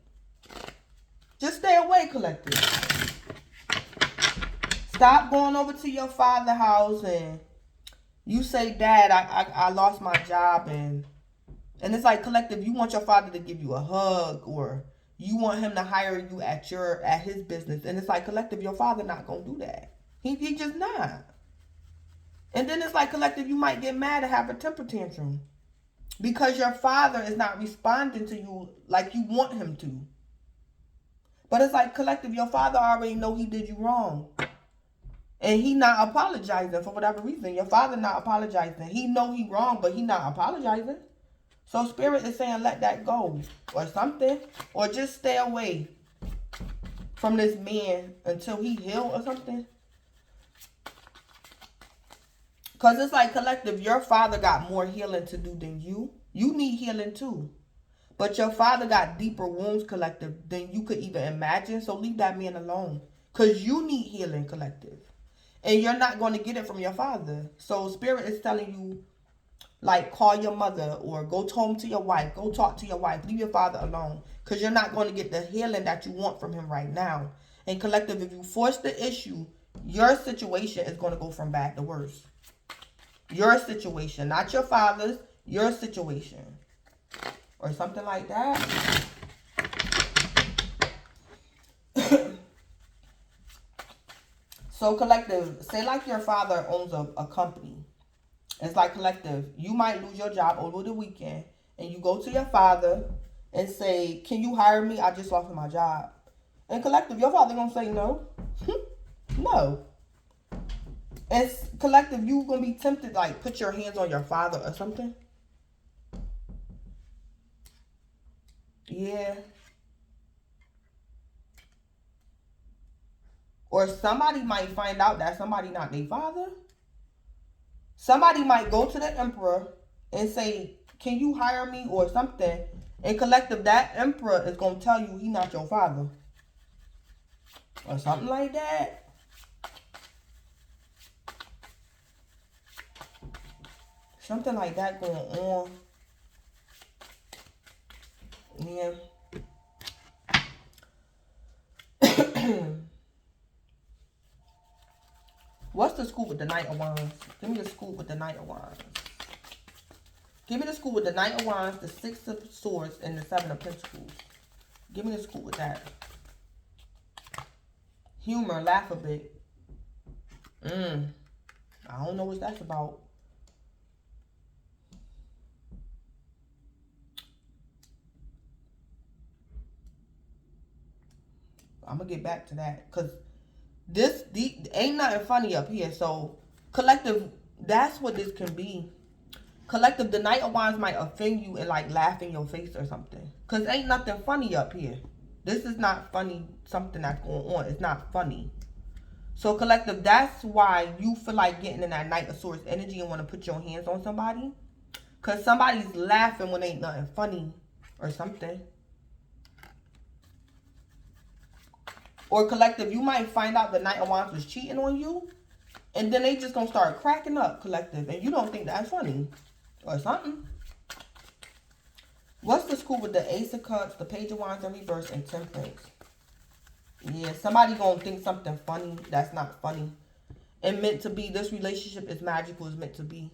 Just stay away, collective. Stop going over to your father's house and you say, Dad, I lost my job, and it's like collective, you want your father to give you a hug, or you want him to hire you at his business, and it's like collective, your father not gonna do that. He just not. And then it's like collective, you might get mad and have a temper tantrum because your father is not responding to you like you want him to. But it's like collective, your father already know he did you wrong. And he not apologizing for whatever reason. Your father not apologizing. He know he wrong, but he not apologizing. So spirit is saying let that go or something. Or just stay away from this man until he heal or something. Because it's like collective, your father got more healing to do than you. You need healing too. But your father got deeper wounds, collective, than you could even imagine. So leave that man alone. Because you need healing, collective. And you're not going to get it from your father. So spirit is telling you, like, call your mother or go home to your wife. Go talk to your wife. Leave your father alone. Because you're not going to get the healing that you want from him right now. And collective, if you force the issue, your situation is going to go from bad to worse. Your situation, not your father's, your situation. Or something like that. So collective, say like your father owns a company. It's like collective, you might lose your job over the weekend. And you go to your father and say, can you hire me? I just lost my job. And collective, your father gonna say no. No. And collective, you gonna be tempted, like, put your hands on your father or something. Yeah. Or somebody might find out that somebody not their father. Somebody might go to the emperor and say, can you hire me or something? And collective, that emperor is going to tell you he not your father. Or something like that. Something like that going on. Yeah. What's the scoop with the Knight of Wands? Give me the scoop with the Knight of Wands. Give me the scoop with the Knight of Wands, the Six of Swords, and the Seven of Pentacles. Give me the scoop with that. Humor, laugh a bit. I don't know what that's about. I'm going to get back to that. Because ain't nothing funny up here. So, collective, that's what this can be. Collective, the Knight of Wands might offend you and like laugh in your face or something. Because ain't nothing funny up here. This is not funny, something that's going on. It's not funny. So, collective, that's why you feel like getting in that Knight of Swords energy and want to put your hands on somebody. Because somebody's laughing when ain't nothing funny or something. Or collective, you might find out the Knight of Wands was cheating on you. And then they just going to start cracking up, collective. And you don't think that's funny. Or something. What's the scoop with the Ace of Cups, the Page of Wands in reverse, and Temperance? Yeah, somebody going to think something funny that's not funny. And meant to be. This relationship is magical. It's meant to be.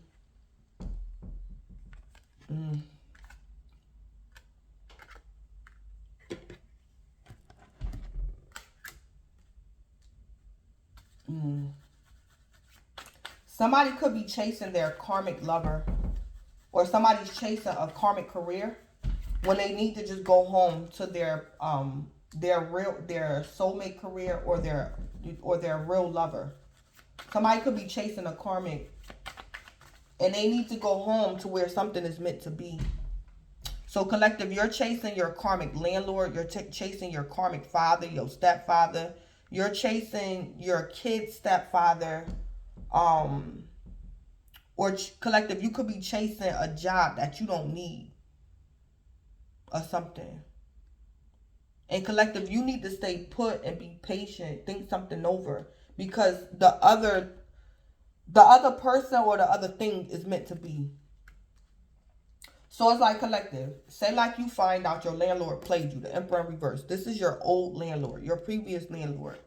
Somebody could be chasing their karmic lover. Or somebody's chasing a karmic career. When they need to just go home to their soulmate career or their real lover. Somebody could be chasing a karmic. And they need to go home to where something is meant to be. So collective, you're chasing your karmic landlord. You're chasing your karmic father, your stepfather. You're chasing your kid's stepfather. Or collective, you could be chasing a job that you don't need. Or something. And collective, you need to stay put and be patient. Think something over. Because the other the other person or the other thing is meant to be. So it's like collective. Say like you find out your landlord played you, the Emperor in reverse. This is your old landlord, your previous landlord.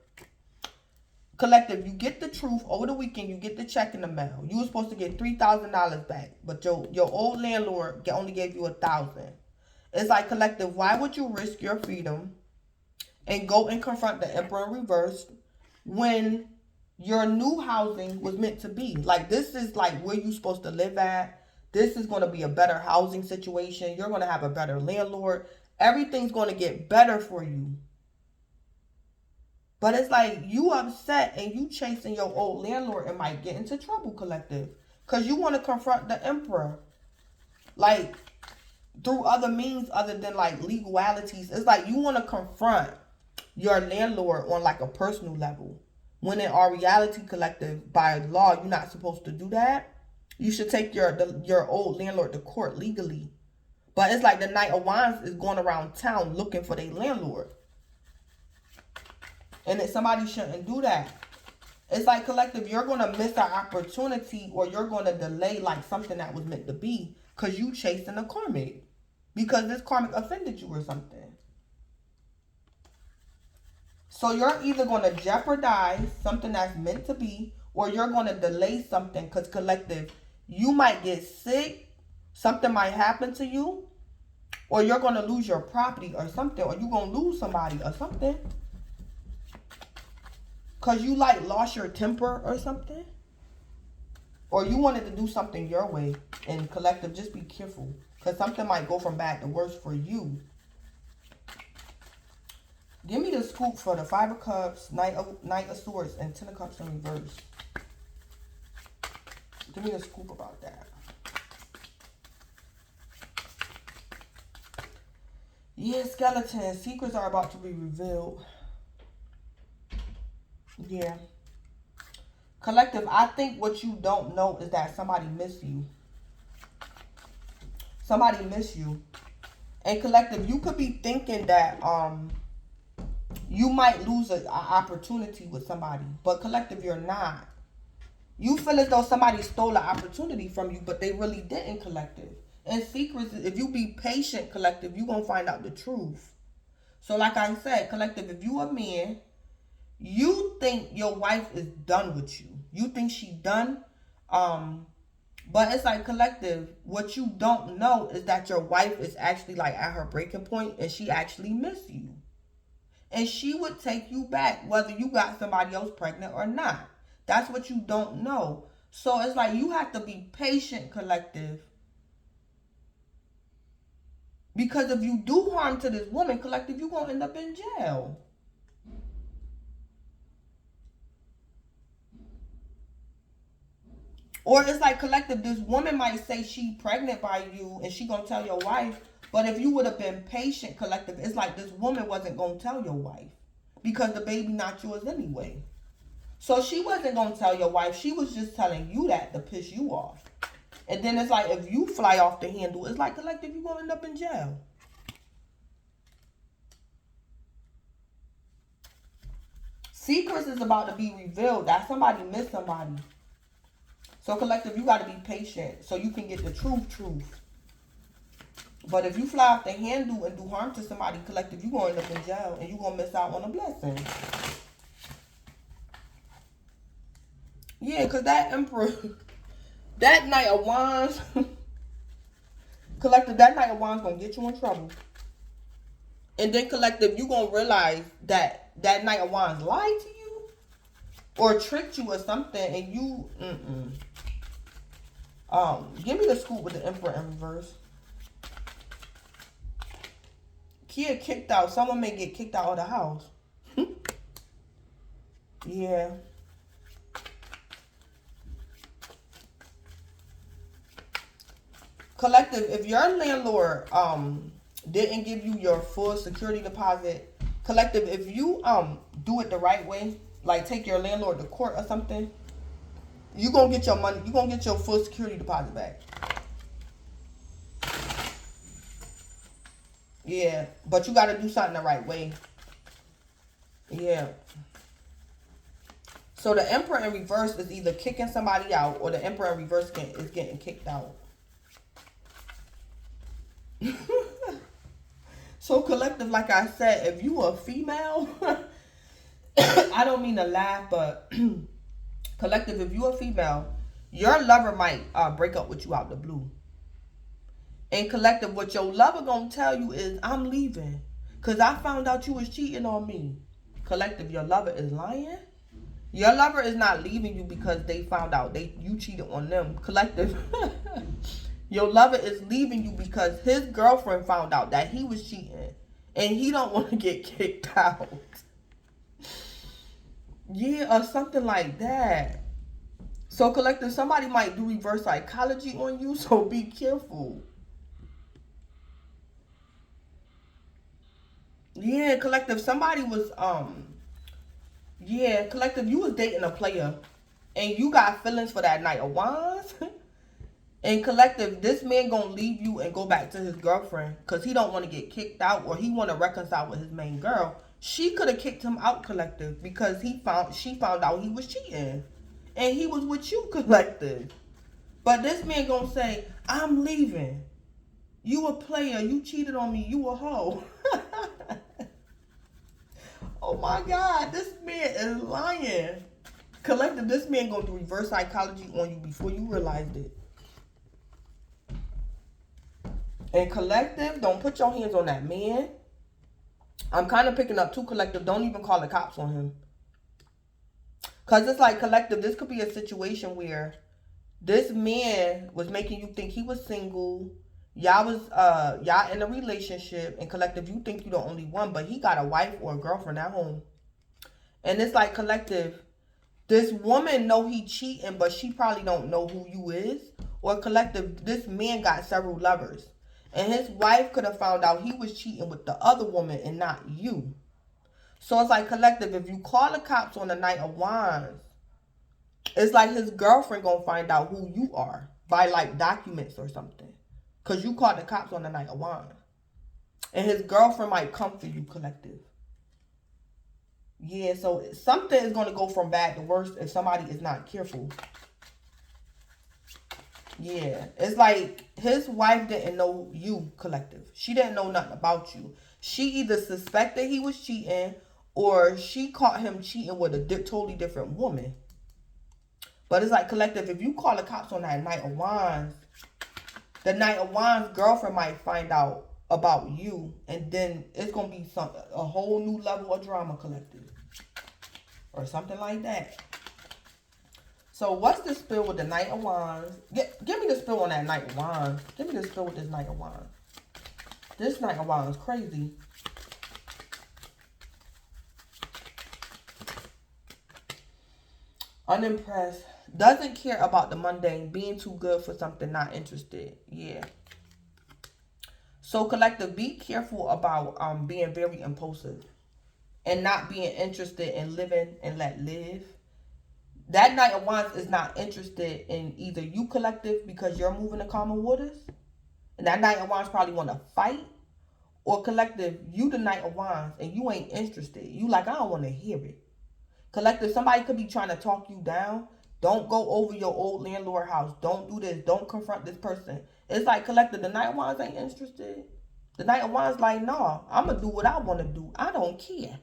Collective, you get the truth over the weekend. You get the check in the mail. You were supposed to get $3,000 back, but your old landlord only gave you $1,000. It's like collective. Why would you risk your freedom and go and confront the Emperor in reverse when your new housing was meant to be? Like, this is like where you're supposed to live at. This is going to be a better housing situation. You're going to have a better landlord. Everything's going to get better for you. But it's like you upset and you chasing your old landlord and might get into trouble, collective. Because you want to confront the Emperor. Like, through other means other than like legalities. It's like you want to confront your landlord on like a personal level. When in our reality, collective, by law, you're not supposed to do that. You should take your old landlord to court legally. But it's like the Knight of Wands is going around town looking for their landlord. And that somebody shouldn't do that. It's like collective, you're going to miss an opportunity or you're going to delay like something that was meant to be because you chasing a karmic. Because this karmic offended you or something. So you're either going to jeopardize something that's meant to be or you're going to delay something because collective, you might get sick, something might happen to you, or you're going to lose your property or something, or you're going to lose somebody or something. Because you like lost your temper or something. Or you wanted to do something your way. And collective, just be careful. Because something might go from bad to worse for you. Give me the scoop for the Five of Cups, Knight of Swords, and Ten of Cups in reverse. Give me the scoop about that. Yeah, skeleton. Secrets are about to be revealed. Yeah. Collective, I think what you don't know is that somebody missed you. Somebody missed you. And collective, you could be thinking that you might lose an opportunity with somebody. But collective, you're not. You feel as though somebody stole an opportunity from you, but they really didn't, collective. And secrets, if you be patient, collective, you're going to find out the truth. So like I said, collective, if you a man, you think your wife is done with you. You think she done. But it's like collective, what you don't know is that your wife is actually like at her breaking point and she actually missed you. And she would take you back whether you got somebody else pregnant or not. That's what you don't know. So it's like you have to be patient, collective. Because if you do harm to this woman, collective, you're going to end up in jail. Or it's like collective, this woman might say she pregnant by you and she gonna tell your wife. But if you would have been patient, collective, it's like this woman wasn't gonna tell your wife. Because the baby not yours anyway. So she wasn't gonna tell your wife. She was just telling you that to piss you off. And then it's like if you fly off the handle, it's like collective, you're gonna end up in jail. Secrets is about to be revealed. That somebody missed somebody. So collective, you got to be patient so you can get the truth. But if you fly off the handle and do harm to somebody, collective, you're going to end up in jail and you're going to miss out on a blessing. Yeah, because that Emperor, that Knight of Wands, collective, that Knight of Wands going to get you in trouble. And then collective, you're going to realize that that Knight of Wands lied to you or tricked you or something and you, give me the scoop with the Emperor in reverse. Kid kicked out. Someone may get kicked out of the house. Yeah. Collective, if your landlord didn't give you your full security deposit, collective, if you do it the right way, like take your landlord to court or something, you're going to get your money. You're going to get your full security deposit back. Yeah. But you got to do something the right way. Yeah. So the Emperor in reverse is either kicking somebody out or the Emperor in reverse is getting kicked out. So collective, like I said, if you a female, I don't mean to laugh, but collective, if you a female, your lover might break up with you out the blue. And collective, what your lover gonna tell you is, I'm leaving. Cause I found out you was cheating on me. Collective, your lover is lying. Your lover is not leaving you because they found out you cheated on them. Collective. Your lover is leaving you because his girlfriend found out that he was cheating. And he don't want to get kicked out. Yeah, or something like that. So collective, somebody might do reverse psychology on you, so be careful. Yeah, collective, somebody was yeah, collective, you was dating a player and you got feelings for that Knight of Wands. And collective, this man gonna leave you and go back to his girlfriend because he don't want to get kicked out or he want to reconcile with his main girl. She could have kicked him out, collective, because she found out he was cheating. And he was with you, collective. But this man gonna say, I'm leaving. You a player. You cheated on me. You a hoe. Oh my God. This man is lying. Collective, this man gonna do reverse psychology on you before you realized it. And collective, don't put your hands on that man. I'm kind of picking up too, collective. Don't even call the cops on him. Because it's like, collective, this could be a situation where this man was making you think he was single. Y'all in a relationship. And collective, you think you're the only one. But he got a wife or a girlfriend at home. And it's like, collective, this woman know he cheating, but she probably don't know who you is. Or collective, this man got several lovers. And his wife could have found out he was cheating with the other woman and not you. So it's like, collective, if you call the cops on the Knight of Wands, it's like his girlfriend gonna find out who you are by like documents or something. Because you called the cops on the Knight of Wands. And his girlfriend might come for you, collective. Yeah, so something is going to go from bad to worse if somebody is not careful. Yeah, it's like his wife didn't know you, collective. She didn't know nothing about you. She either suspected he was cheating or she caught him cheating with a totally different woman. But it's like, collective, if you call the cops on that Knight of Wands, the Knight of Wands girlfriend might find out about you. And then it's going to be a whole new level of drama, collective. Or something like that. So what's the spill with the Knight of Wands? Give me the spill on that Knight of Wands. Give me the spill with this Knight of Wands. This Knight of Wands is crazy. Unimpressed. Doesn't care about the mundane. Being too good for something, not interested. Yeah. So collective, be careful about being very impulsive. And not being interested in living and let live. That Knight of Wands is not interested in either you, collective, because you're moving to calmer waters. And that Knight of Wands probably want to fight. Or collective, you the Knight of Wands and you ain't interested. You like, I don't want to hear it. Collective, somebody could be trying to talk you down. Don't go over your old landlord house. Don't do this. Don't confront this person. It's like, collective, the Knight of Wands ain't interested. The Knight of Wands like, nah, I'm going to do what I want to do. I don't care.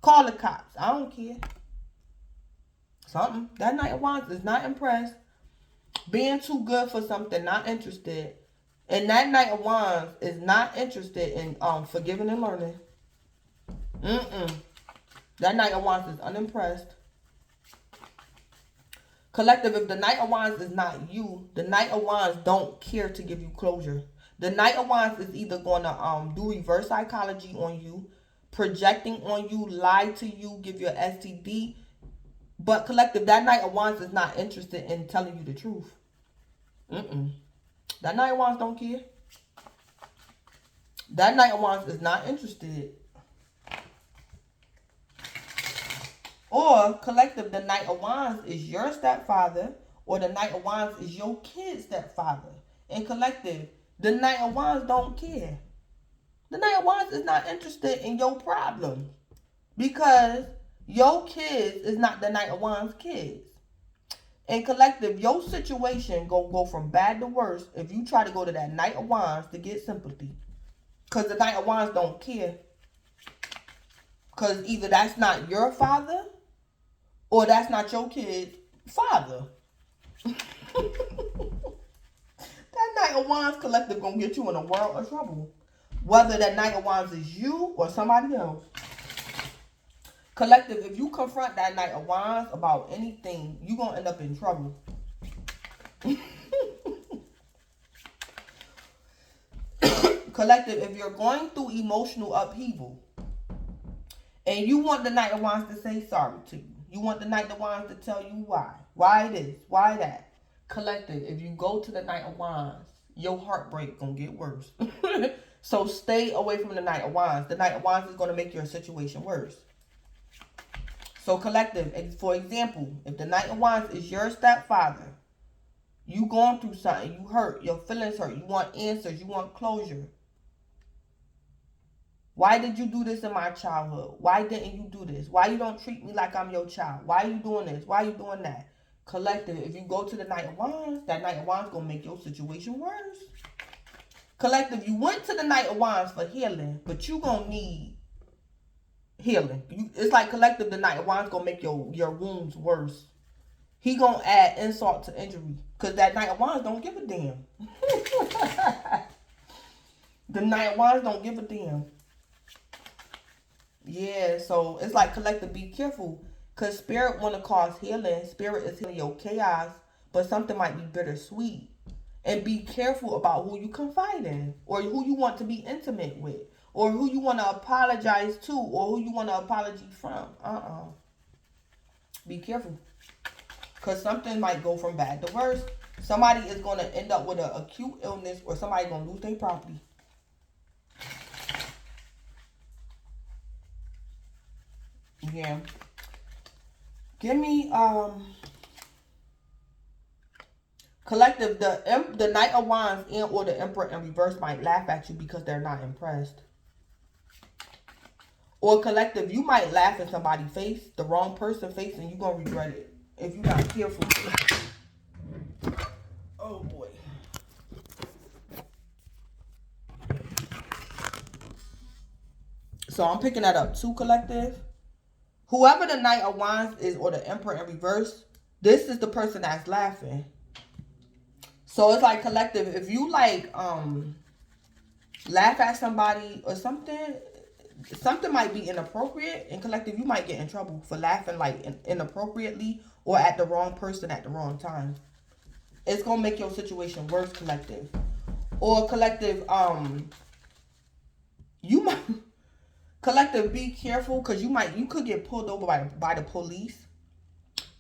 Call the cops. I don't care. Something. That Knight of Wands is not impressed. Being too good for something, not interested. And that Knight of Wands is not interested in forgiving and learning. That Knight of Wands is unimpressed. Collective, if the Knight of Wands is not you, the Knight of Wands don't care to give you closure. The Knight of Wands is either going to do reverse psychology on you, projecting on you, lie to you, give you an STD. But collective, that Knight of Wands is not interested in telling you the truth. That Knight of Wands don't care. That Knight of Wands is not interested. Or collective, the Knight of Wands is your stepfather, or the Knight of Wands is your kid's stepfather. And collective, the Knight of Wands don't care. The Knight of Wands is not interested in your problem. Because Your kids is not the Knight of Wands kids. And collective, your situation go from bad to worse if you try to go to that Knight of Wands to get sympathy. Because the Knight of Wands don't care. Because either that's not your father or that's not your kid's father. That Knight of Wands collective gonna get you in a world of trouble. Whether that Knight of Wands is you or somebody else. Collective, if you confront that Knight of Wands about anything, you're gonna end up in trouble. Collective, if you're going through emotional upheaval and you want the Knight of Wands to say sorry to you, you want the Knight of Wands to tell you why this, why that. Collective, if you go to the Knight of Wands, your heartbreak gonna get worse. So stay away from the Knight of Wands. The Knight of Wands is gonna make your situation worse. So collective, for example, if the Knight of Wands is your stepfather, you going through something, you hurt, your feelings hurt, you want answers, you want closure. Why did you do this in my childhood? Why didn't you do this? Why you don't treat me like I'm your child? Why are you doing this? Why are you doing that? Collective, if you go to the Knight of Wands, that Knight of Wands gonna make your situation worse. Collective, you went to the Knight of Wands for healing, but you gonna need healing. It's like collective, the Knight of Wands gonna make your wounds worse. He gonna add insult to injury. Because that Knight of Wands don't give a damn. The Knight of Wands don't give a damn. Yeah, so it's like collective, be careful. Because spirit want to cause healing. Spirit is healing your chaos. But something might be bittersweet. And be careful about who you confide in. Or who you want to be intimate with. Or who you want to apologize to. Or who you want an apology from. Be careful. Because something might go from bad to worse. Somebody is going to end up with an acute illness. Or somebody going to lose their property. Yeah. Give me collective, the Knight of Wands and or the Emperor in reverse might laugh at you because they're not impressed. Or collective, you might laugh in somebody's face, the wrong person's face, and you're going to regret it if you're not careful. Oh boy. So I'm picking that up too, collective. Whoever the Knight of Wands is or the Emperor in reverse, this is the person that's laughing. So it's like collective, if you like laugh at somebody or something might be inappropriate, and collective, you might get in trouble for laughing like inappropriately or at the wrong person at the wrong time. It's gonna make your situation worse, collective. Or collective, you might collective, be careful, because you could get pulled over by the police.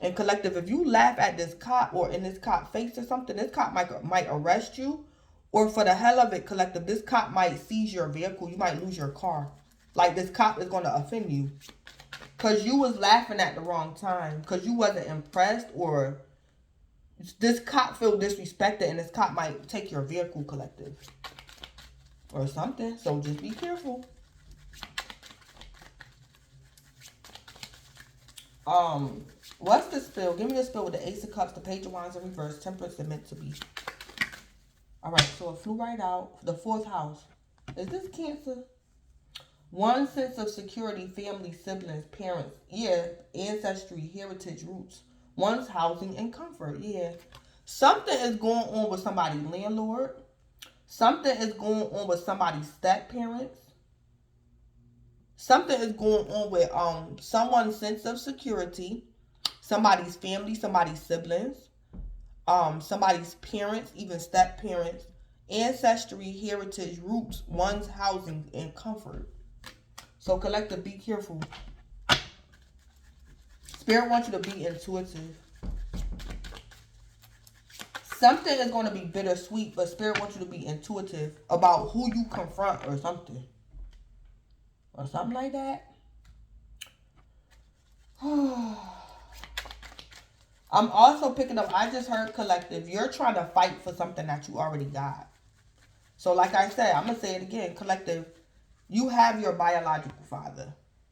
And collective, if you laugh at this cop or in this cop face or something, this cop might arrest you. Or for the hell of it, collective, this cop might seize your vehicle. You might lose your car. Like this cop is going to offend you. Because you was laughing at the wrong time. Because you wasn't impressed, or this cop feel disrespected and this cop might take your vehicle, collective. Or something. So just be careful. What's the spell? Give me the spell with the Ace of Cups, the Page of Wands in reverse, Temperance, and meant to be. Alright, so it flew right out. The 4th house. Is this Cancer? One sense of security, family, siblings, parents, yeah, ancestry, heritage, roots. One's housing and comfort, yeah. Something is going on with somebody's landlord. Something is going on with somebody's step-parents. Something is going on with someone's sense of security, somebody's family, somebody's siblings, somebody's parents, even step-parents, ancestry, heritage, roots, one's housing, and comfort. So collective, be careful. Spirit wants you to be intuitive. Something is going to be bittersweet, but Spirit wants you to be intuitive about who you confront or something. Or something like that. I'm also picking up, I just heard collective, you're trying to fight for something that you already got. So like I said, I'm going to say it again, collective, you have your biological father.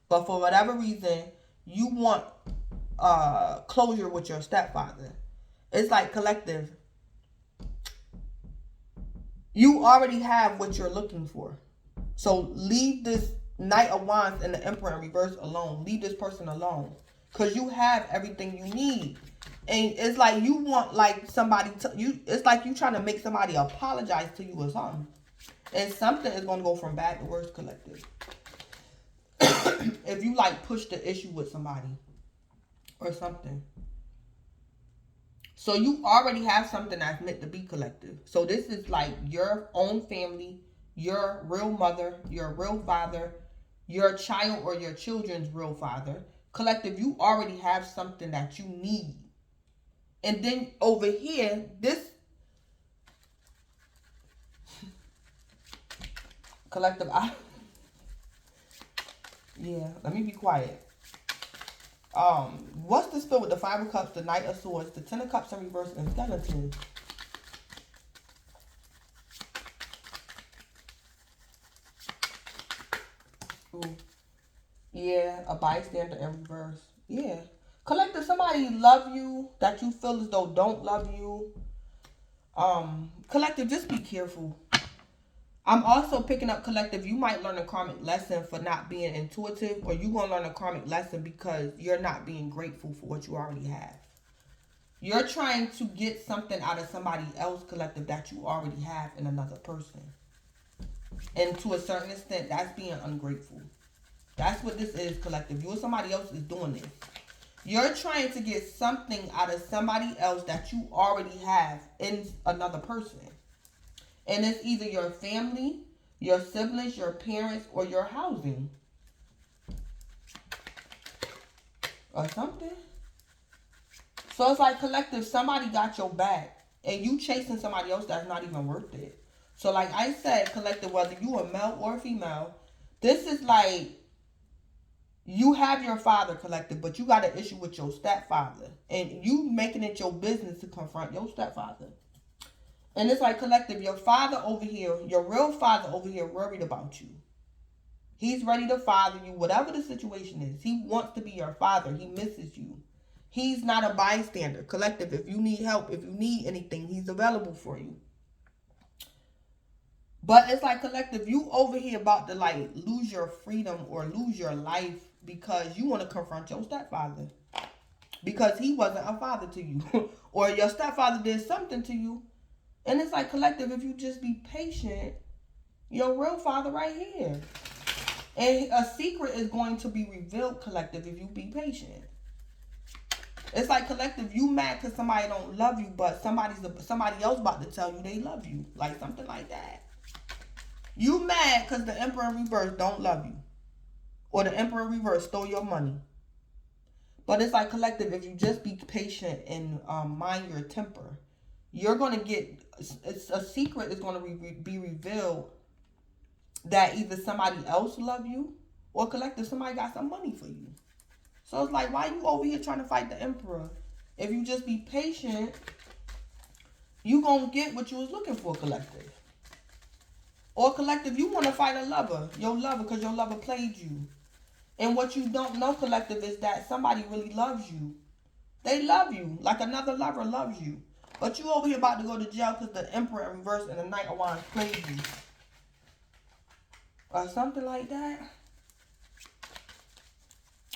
But for whatever reason, you want closure with your stepfather. It's like, collective, you already have what you're looking for. So leave this Knight of Wands and the Emperor in reverse alone. Leave this person alone. Because you have everything you need. And it's like you want like somebody to you. It's like you trying to make somebody apologize to you or something. And something is going to go from bad to worse, collective. If you like push the issue with somebody or something. So you already have something that's meant to be, collective. So this is like your own family, your real mother, your real father, your child or your children's real father. Collective, you already have something that you need. And then over here, this collective, yeah, let me be quiet. What's the spell with the Five of Cups, the Knight of Swords, the Ten of Cups in reverse, and Skeleton? Ooh. Yeah, a bystander in reverse. Yeah. Collective, somebody love you that you feel as though don't love you. Collective, just be careful. I'm also picking up, collective, you might learn a karmic lesson for not being intuitive, or you're going to learn a karmic lesson because you're not being grateful for what you already have. You're trying to get something out of somebody else, collective, that you already have in another person. And to a certain extent, that's being ungrateful. That's what this is, collective. You or somebody else is doing this. You're trying to get something out of somebody else that you already have in another person. And it's either your family, your siblings, your parents, or your housing. Or something. So it's like, collective, somebody got your back. And you chasing somebody else that's not even worth it. So like I said, collective, whether you a male or female, this is like, you have your father, collective, but you got an issue with your stepfather. And you making it your business to confront your stepfather. And it's like, collective, your father over here, your real father over here worried about you. He's ready to father you, whatever the situation is. He wants to be your father. He misses you. He's not a bystander. Collective, if you need help, if you need anything, he's available for you. But it's like, collective, you over here about to like lose your freedom or lose your life because you want to confront your stepfather. Because he wasn't a father to you. Or your stepfather did something to you. And it's like, collective, if you just be patient, your real father right here. And a secret is going to be revealed, collective, if you be patient. It's like, collective, you mad because somebody don't love you, but somebody else about to tell you they love you. Like something like that. You mad because the Emperor in reverse don't love you. Or the Emperor in reverse stole your money. But it's like, collective, if you just be patient and mind your temper, you're going to get, a secret is going to be revealed that either somebody else love you or, collective, somebody got some money for you. So it's like, why you over here trying to fight the Emperor? If you just be patient, you going to get what you was looking for, collective. Or, collective, you want to fight a lover, your lover, because your lover played you. And what you don't know, collective, is that somebody really loves you. They love you like another lover loves you. But you over here about to go to jail because the Emperor in reverse and the Knight of Wands played you. Or something like that.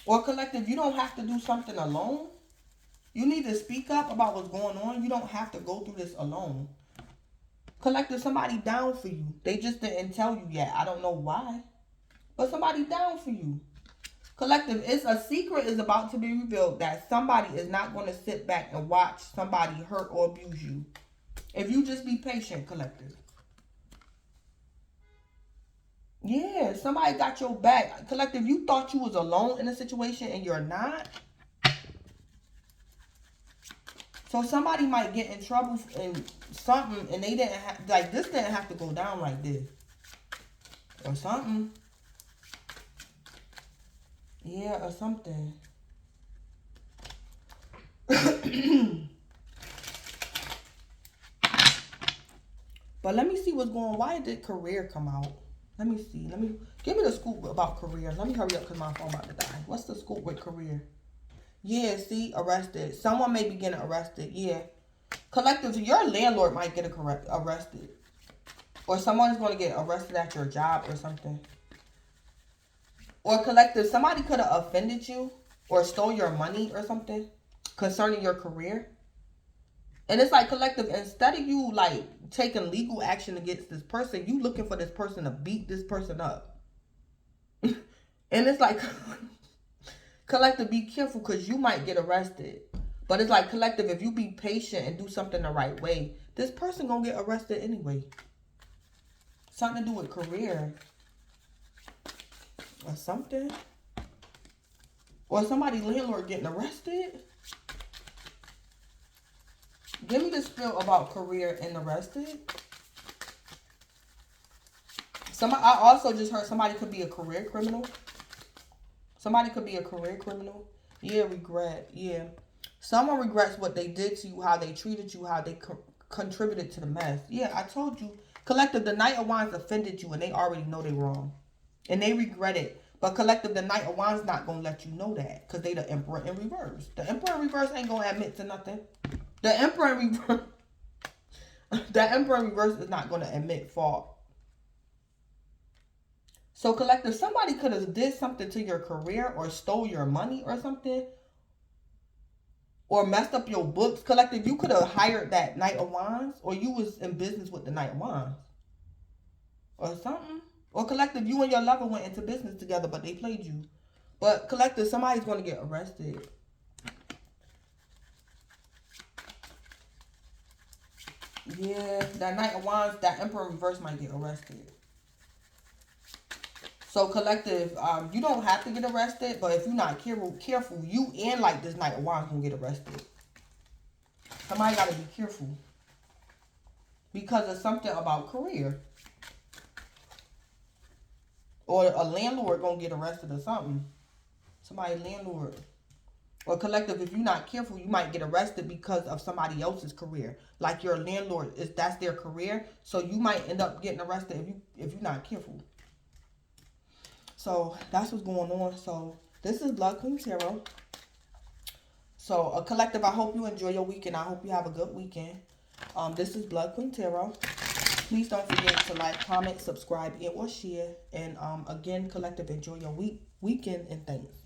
Or, collective, you don't have to do something alone. You need to speak up about what's going on. You don't have to go through this alone. Collective, somebody down for you. They just didn't tell you yet. I don't know why. But somebody down for you. Collective, it's a secret is about to be revealed that somebody is not going to sit back and watch somebody hurt or abuse you. If you just be patient, collective. Yeah, somebody got your back. Collective, you thought you was alone in a situation and you're not. So somebody might get in trouble in something and they didn't have, like, this didn't have to go down like this. Or something. Yeah, or something. But let me see what's going on. Why did career come out? Let me see. Give me the scoop about career. Let me hurry up because my phone about to die. What's the scoop with career? Yeah, see, arrested. Someone may be getting arrested. Yeah. Collective, your landlord might get arrested. Or someone is going to get arrested at your job or something. Or collective, somebody could have offended you or stole your money or something concerning your career. And it's like collective, instead of you like taking legal action against this person, you looking for this person to beat this person up. And it's like collective, be careful because you might get arrested. But it's like collective, if you be patient and do something the right way, this person gonna get arrested anyway. Something to do with career. Or something. Or somebody landlord getting arrested. Give me the spill about career and arrested. I also just heard somebody could be a career criminal. Somebody could be a career criminal. Yeah, regret. Yeah. Someone regrets what they did to you, how they treated you, how they contributed to the mess. Yeah, I told you. Collective, the Knight of Wands offended you and they already know they wrong. And they regret it. But collective, the Knight of Wands not going to let you know that. Because they the Emperor in reverse. The Emperor in reverse ain't going to admit to nothing. The Emperor in reverse. The Emperor in reverse is not going to admit fault. So collective, somebody could have did something to your career or stole your money or something. Or messed up your books. Collective, you could have hired that Knight of Wands. Or you was in business with the Knight of Wands. Or something. Or collective, you and your lover went into business together, but they played you. But collective, somebody's going to get arrested. Yeah, that Knight of Wands, that Emperor in reverse might get arrested. So collective, you don't have to get arrested, but if you're not careful, you and like this Knight of Wands gonna get arrested. Somebody gotta be careful. Because of something about career. Or a landlord gonna get arrested or something. Somebody landlord. Or collective, if you're not careful, you might get arrested because of somebody else's career. Like your landlord, that's their career. So you might end up getting arrested if you're not careful. So that's what's going on. So this is Blood Queen Tarot. So a collective, I hope you enjoy your weekend. I hope you have a good weekend. This is Blood Queen Tarot. Please don't forget to like, comment, subscribe, and or share. And again, collective, enjoy your weekend and thanks.